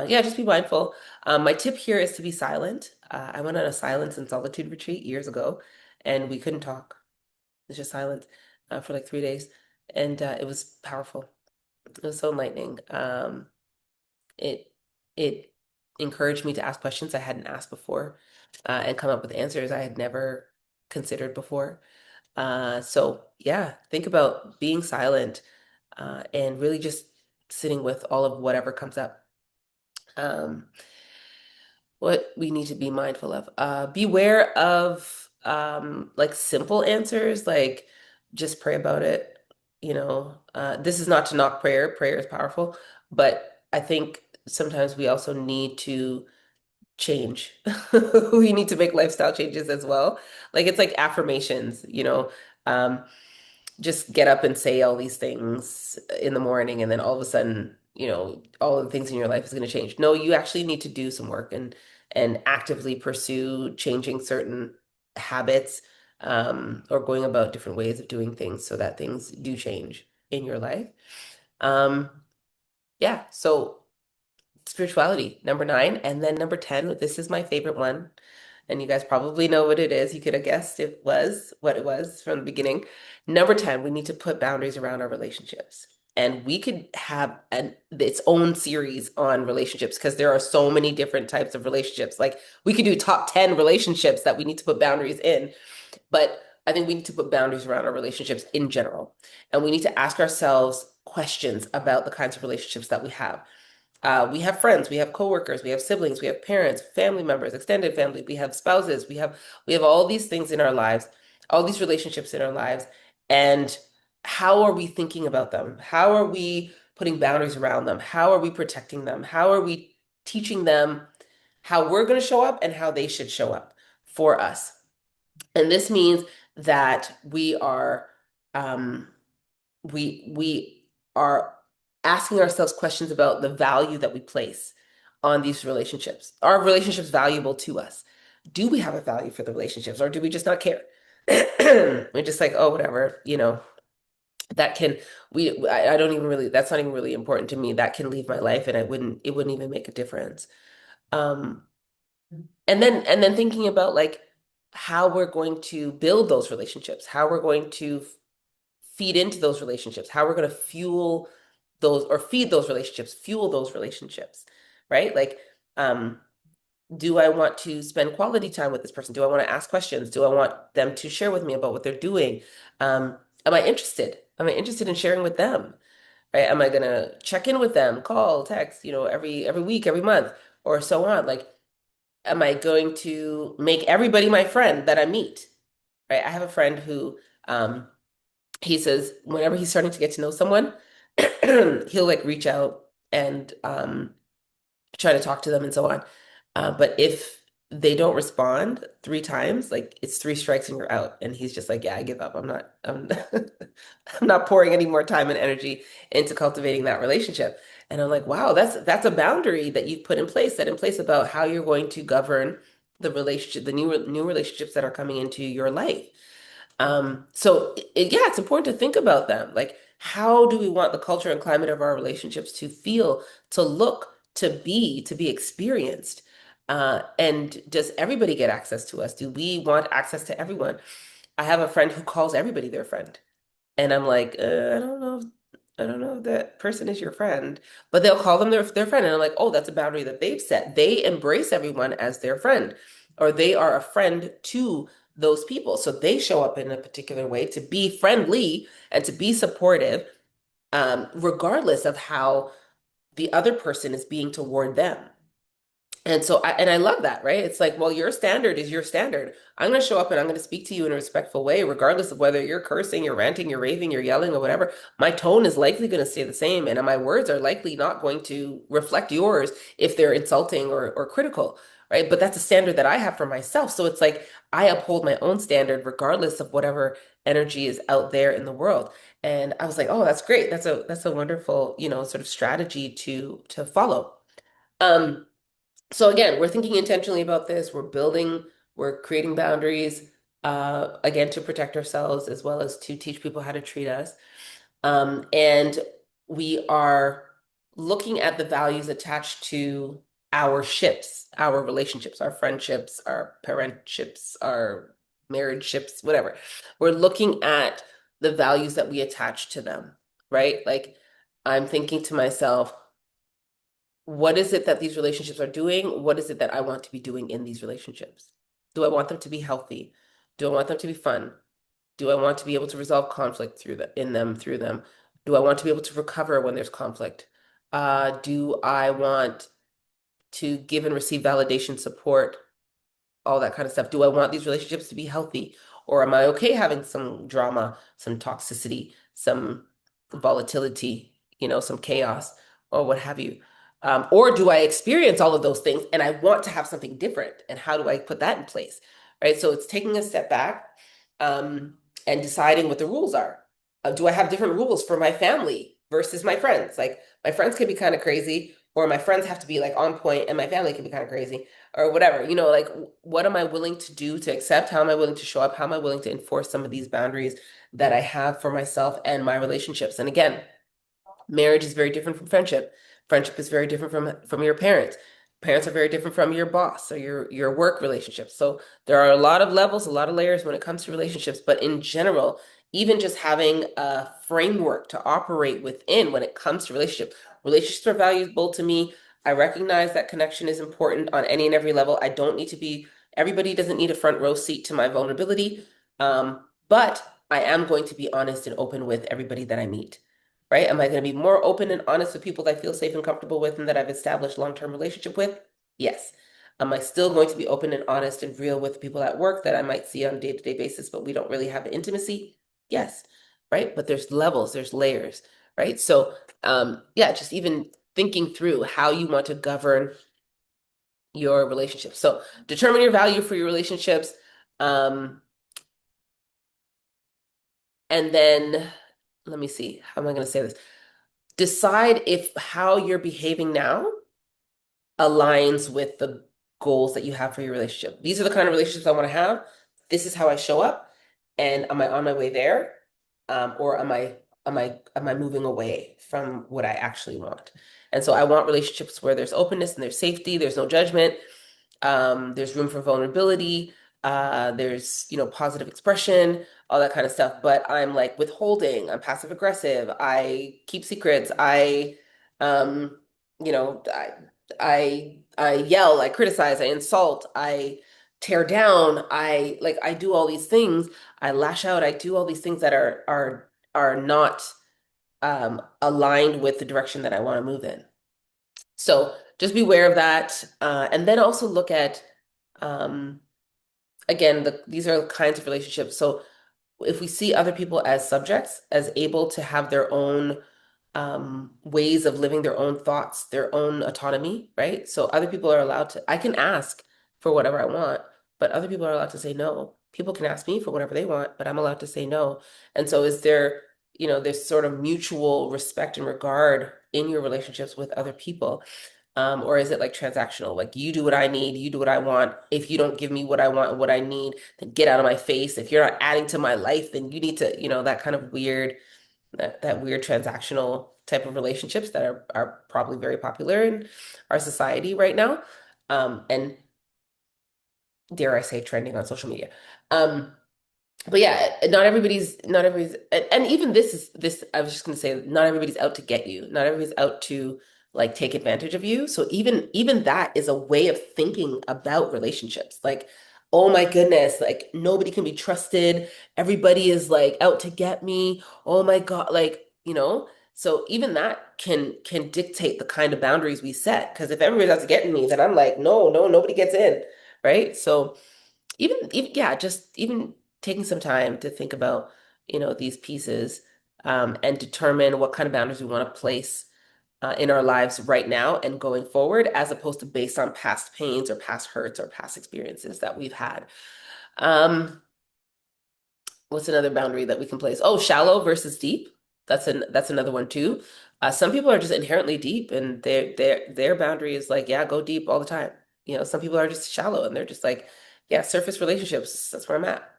yeah, just be mindful. My tip here is to be silent. I went on a silence and solitude retreat years ago, and we couldn't talk. It's just silence for like 3 days, and it was powerful. It was so enlightening. It it encouraged me to ask questions I hadn't asked before, and come up with answers I had never considered before. So yeah, think about being silent and really just sitting with all of whatever comes up. Um, what we need to be mindful of. Beware of like simple answers, like just pray about it. This is not to knock prayer. Prayer is powerful, but I think sometimes we also need to change. We need to make lifestyle changes as well. Like it's like affirmations. Um, just get up and say all these things in the morning, and then all of a sudden, all of the things in your life is going to change. No, you actually need to do some work and actively pursue changing certain habits, or going about different ways of doing things so that things do change in your life. Um, yeah, so spirituality, number 9, and then number 10, this is my favorite one, and you guys probably know what it is. You could have guessed it was what it was from the beginning. Number 10, we need to put boundaries around our relationships. And we could have its own series on relationships because there are so many different types of relationships. Like we could do top 10 relationships that we need to put boundaries in, but I think we need to put boundaries around our relationships in general. And we need to ask ourselves questions about the kinds of relationships that we have. We have friends, we have coworkers, we have siblings, we have parents, family members, extended family, we have spouses, we have all these things in our lives, all these relationships in our lives, and how are we thinking about them? How are we putting boundaries around them? How are we protecting them? How are we teaching them how we're going to show up and how they should show up for us? And this means that um, we are asking ourselves questions about the value that we place on these relationships. Are relationships valuable to us? Do we have a value for the relationships, or do we just not care? We're just like, oh, whatever, that can I don't even really, that's not even really important to me. That can leave my life and it wouldn't even make a difference. Um, and then thinking about like how we're going to build those relationships, how we're going to feed into those relationships, how we're going to fuel those or feed those relationships, fuel those relationships, right? Like, um, do I want to spend quality time with this person? Do I want to ask questions? Do I want them to share with me about what they're doing? Am I interested? Am I interested in sharing with them? Right? Am I gonna check in with them, call, text, every week, every month, or so on? Like, am I going to make everybody my friend that I meet? Right? I have a friend who he says whenever he's starting to get to know someone, he'll like reach out and try to talk to them and so on. But if they don't respond 3 times, like it's 3 strikes and you're out. And he's just like, yeah, I give up. I'm not pouring any more time and energy into cultivating that relationship. And I'm like, wow, that's a boundary that you've put in place, set in place about how you're going to govern the relationship, the new relationships that are coming into your life. So yeah, it's important to think about them. Like, how do we want the culture and climate of our relationships to feel, to look, to be experienced? And does everybody get access to us? Do we want access to everyone? I have a friend who calls everybody their friend. And I'm like, I don't know if that person is your friend, but they'll call them their friend. And I'm like, oh, that's a boundary that they've set. They embrace everyone as their friend, or they are a friend to those people. So they show up in a particular way to be friendly and to be supportive, regardless of how the other person is being toward them. And so I love that, right? It's like, well, your standard is your standard. I'm going to show up and I'm going to speak to you in a respectful way, regardless of whether you're cursing, you're ranting, you're raving, you're yelling, or whatever. My tone is likely going to stay the same, and my words are likely not going to reflect yours if they're insulting or critical, right? But that's a standard that I have for myself. So it's like I uphold my own standard regardless of whatever energy is out there in the world. And I was like, oh, that's great. That's a wonderful, sort of strategy to follow. Um, so again, we're thinking intentionally about this. We're creating boundaries, again, to protect ourselves as well as to teach people how to treat us. And we are looking at the values attached to our ships, our relationships, our friendships, our parentships, our marriage ships, whatever. We're looking at the values that we attach to them, right? Like, I'm thinking to myself, what is it that these relationships are doing? What is it that I want to be doing in these relationships? Do I want them to be healthy? Do I want them to be fun? Do I want to be able to resolve conflict in them, through them? Do I want to be able to recover when there's conflict? Do I want to give and receive validation, support, all that kind of stuff? Do I want these relationships to be healthy? Or am I okay having some drama, some toxicity, some volatility, some chaos, or what have you? Or do I experience all of those things and I want to have something different? And how do I put that in place? Right. So it's taking a step back, um, and deciding what the rules are. Do I have different rules for my family versus my friends? Like, my friends can be kind of crazy, or my friends have to be like on point, and my family can be kind of crazy or whatever, like what am I willing to do to accept? How am I willing to show up? How am I willing to enforce some of these boundaries that I have for myself and my relationships? And again, marriage is very different from friendship. Friendship is very different from your parents. Parents are very different from your boss or your work relationships. So there are a lot of levels, a lot of layers when it comes to relationships. But in general, even just having a framework to operate within when it comes to relationships are valuable to me. I recognize that connection is important on any and every level. I don't need to be, everybody doesn't need a front row seat to my vulnerability. But I am going to be honest and open with everybody that I meet, right? Am I going to be more open and honest with people that I feel safe and comfortable with and that I've established long-term relationship with? Yes. Am I still going to be open and honest and real with people at work that I might see on a day-to-day basis, but we don't really have intimacy? Yes. Right. But there's levels, there's layers, right? So, yeah, just even thinking through how you want to govern your relationships. So determine your value for your relationships. Um, and then let me see, how am I going to say this? decide if how you're behaving now aligns with the goals that you have for your relationship. These are the kind of relationships I want to have. This is how I show up. And am I on my way there? Or am I moving away from what I actually want? And so I want relationships where there's openness and there's safety, there's no judgment, there's room for vulnerability, there's, positive expression, all that kind of stuff. But I'm like withholding, I'm passive aggressive, I keep secrets, um, you know, I, I yell, I criticize, I insult, I tear down, I do all these things, I lash out, I do all these things that are not aligned with the direction that I want to move in. So just be aware of that. And then also look at, um, again, these are kinds of relationships. So if we see other people as subjects, as able to have their own ways of living their own thoughts, their own autonomy, right? So other people are allowed to, I can ask for whatever I want, but other people are allowed to say no. People can ask me for whatever they want, but I'm allowed to say no. And so is there, this sort of mutual respect and regard in your relationships with other people? Or is it like transactional? Like you do what I need, you do what I want. If you don't give me what I want and what I need, then get out of my face. If you're not adding to my life, then you need to, that kind of weird, that weird transactional type of relationships that are probably very popular in our society right now. And dare I say trending on social media. Um, but yeah, not everybody's and even this I was just gonna say not everybody's out to get you. Not everybody's out to like take advantage of you. So even that is a way of thinking about relationships. Like, oh my goodness, like nobody can be trusted. Everybody is like out to get me. Oh my God, like, so even that can dictate the kind of boundaries we set. Because if everybody's out to get me, then I'm like, no, no, nobody gets in. Right. So even yeah, just even taking some time to think about, these pieces, and determine what kind of boundaries we want to place in our lives right now and going forward, as opposed to based on past pains or past hurts or past experiences that we've had. Um, what's another boundary that we can place? Oh, shallow versus deep. That's another one too. Some people are just inherently deep, and their boundary is like, yeah, go deep all the time. Some people are just shallow, and they're just like, yeah, surface relationships. That's where I'm at.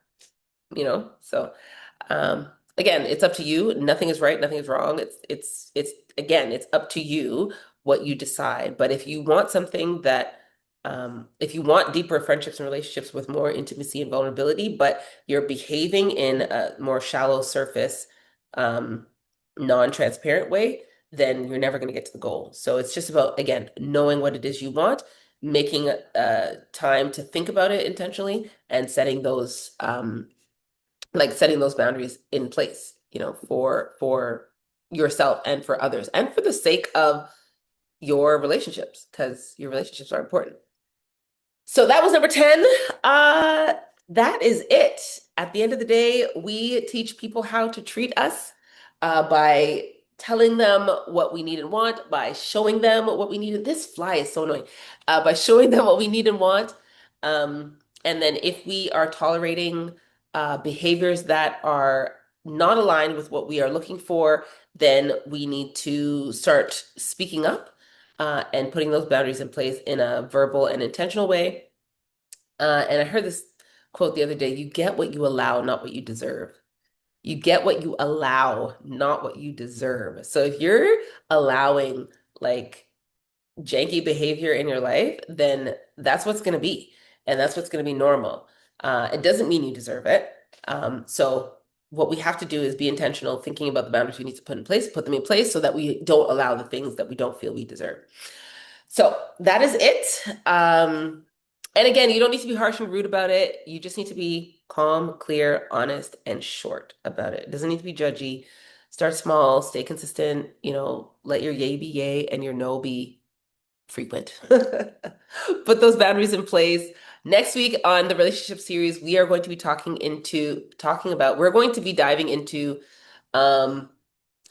So um, again, it's up to you. Nothing is right, nothing is wrong. It's again, it's up to you what you decide. But if you want something that if you want deeper friendships and relationships with more intimacy and vulnerability, but you're behaving in a more shallow surface, um, non-transparent way, then you're never going to get to the goal. So it's just about, again, knowing what it is you want, making time to think about it intentionally, and setting those boundaries in place, for yourself and for others and for the sake of your relationships, because your relationships are important. So that was number 10. Uh, that is it. At the end of the day, we teach people how to treat us by telling them what we need and want, by showing them what we need. This fly is so annoying. By showing them what we need and want. And then if we are tolerating behaviors that are not aligned with what we are looking for, then we need to start speaking up and putting those boundaries in place in a verbal and intentional way. And I heard this quote the other day: you get what you allow, not what you deserve. You get what you allow, not what you deserve. So if you're allowing like janky behavior in your life, then that's what's going to be. And that's what's going to be normal. It doesn't mean you deserve it. So what we have to do is be intentional, thinking about the boundaries we need to put them in place so that we don't allow the things that we don't feel we deserve. So that is it. And again, you don't need to be harsh and rude about it. You just need to be calm, clear, honest, and short about it. It doesn't need to be judgy. Start small, stay consistent, let your yay be yay and your no be frequent. Put those boundaries in place. Next week on the relationship series, we are going to be we're going to be diving into um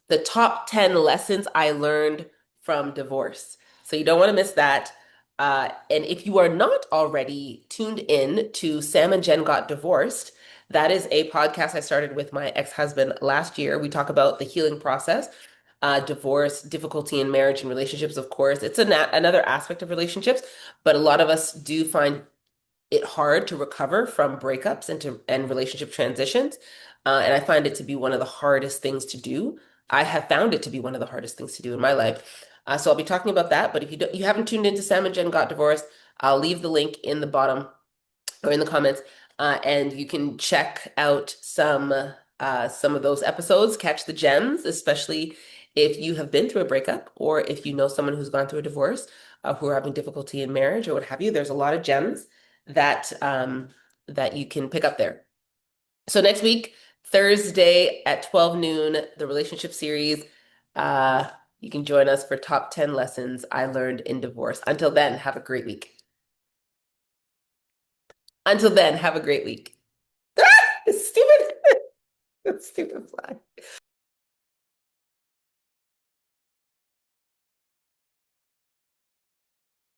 the top 10 lessons I learned from divorce. So you don't want to miss that. And if you are not already tuned in to Sam and Jen Got Divorced, that is a podcast I started with my ex-husband last year. We talk about the healing process. divorce, difficulty in marriage and relationships, of course. It's another aspect of relationships, but a lot of us do find it hard to recover from breakups and relationship transitions. And I find it to be one of the hardest things to do. I have found it to be one of the hardest things to do in my life. So I'll be talking about that. But if you haven't tuned into Sam and Jen Got Divorced, I'll leave the link in the bottom or in the comments, and you can check out some of those episodes, catch the gems, especially if you have been through a breakup or if you know someone who's gone through a divorce, who are having difficulty in marriage or what have you. There's a lot of gems that you can pick up there. So next week, Thursday at 12 noon, the relationship series. Uh, you can join us for top 10 lessons I learned in divorce. Until then, have a great week. Until then, have a great week. Stupid, stupid fly.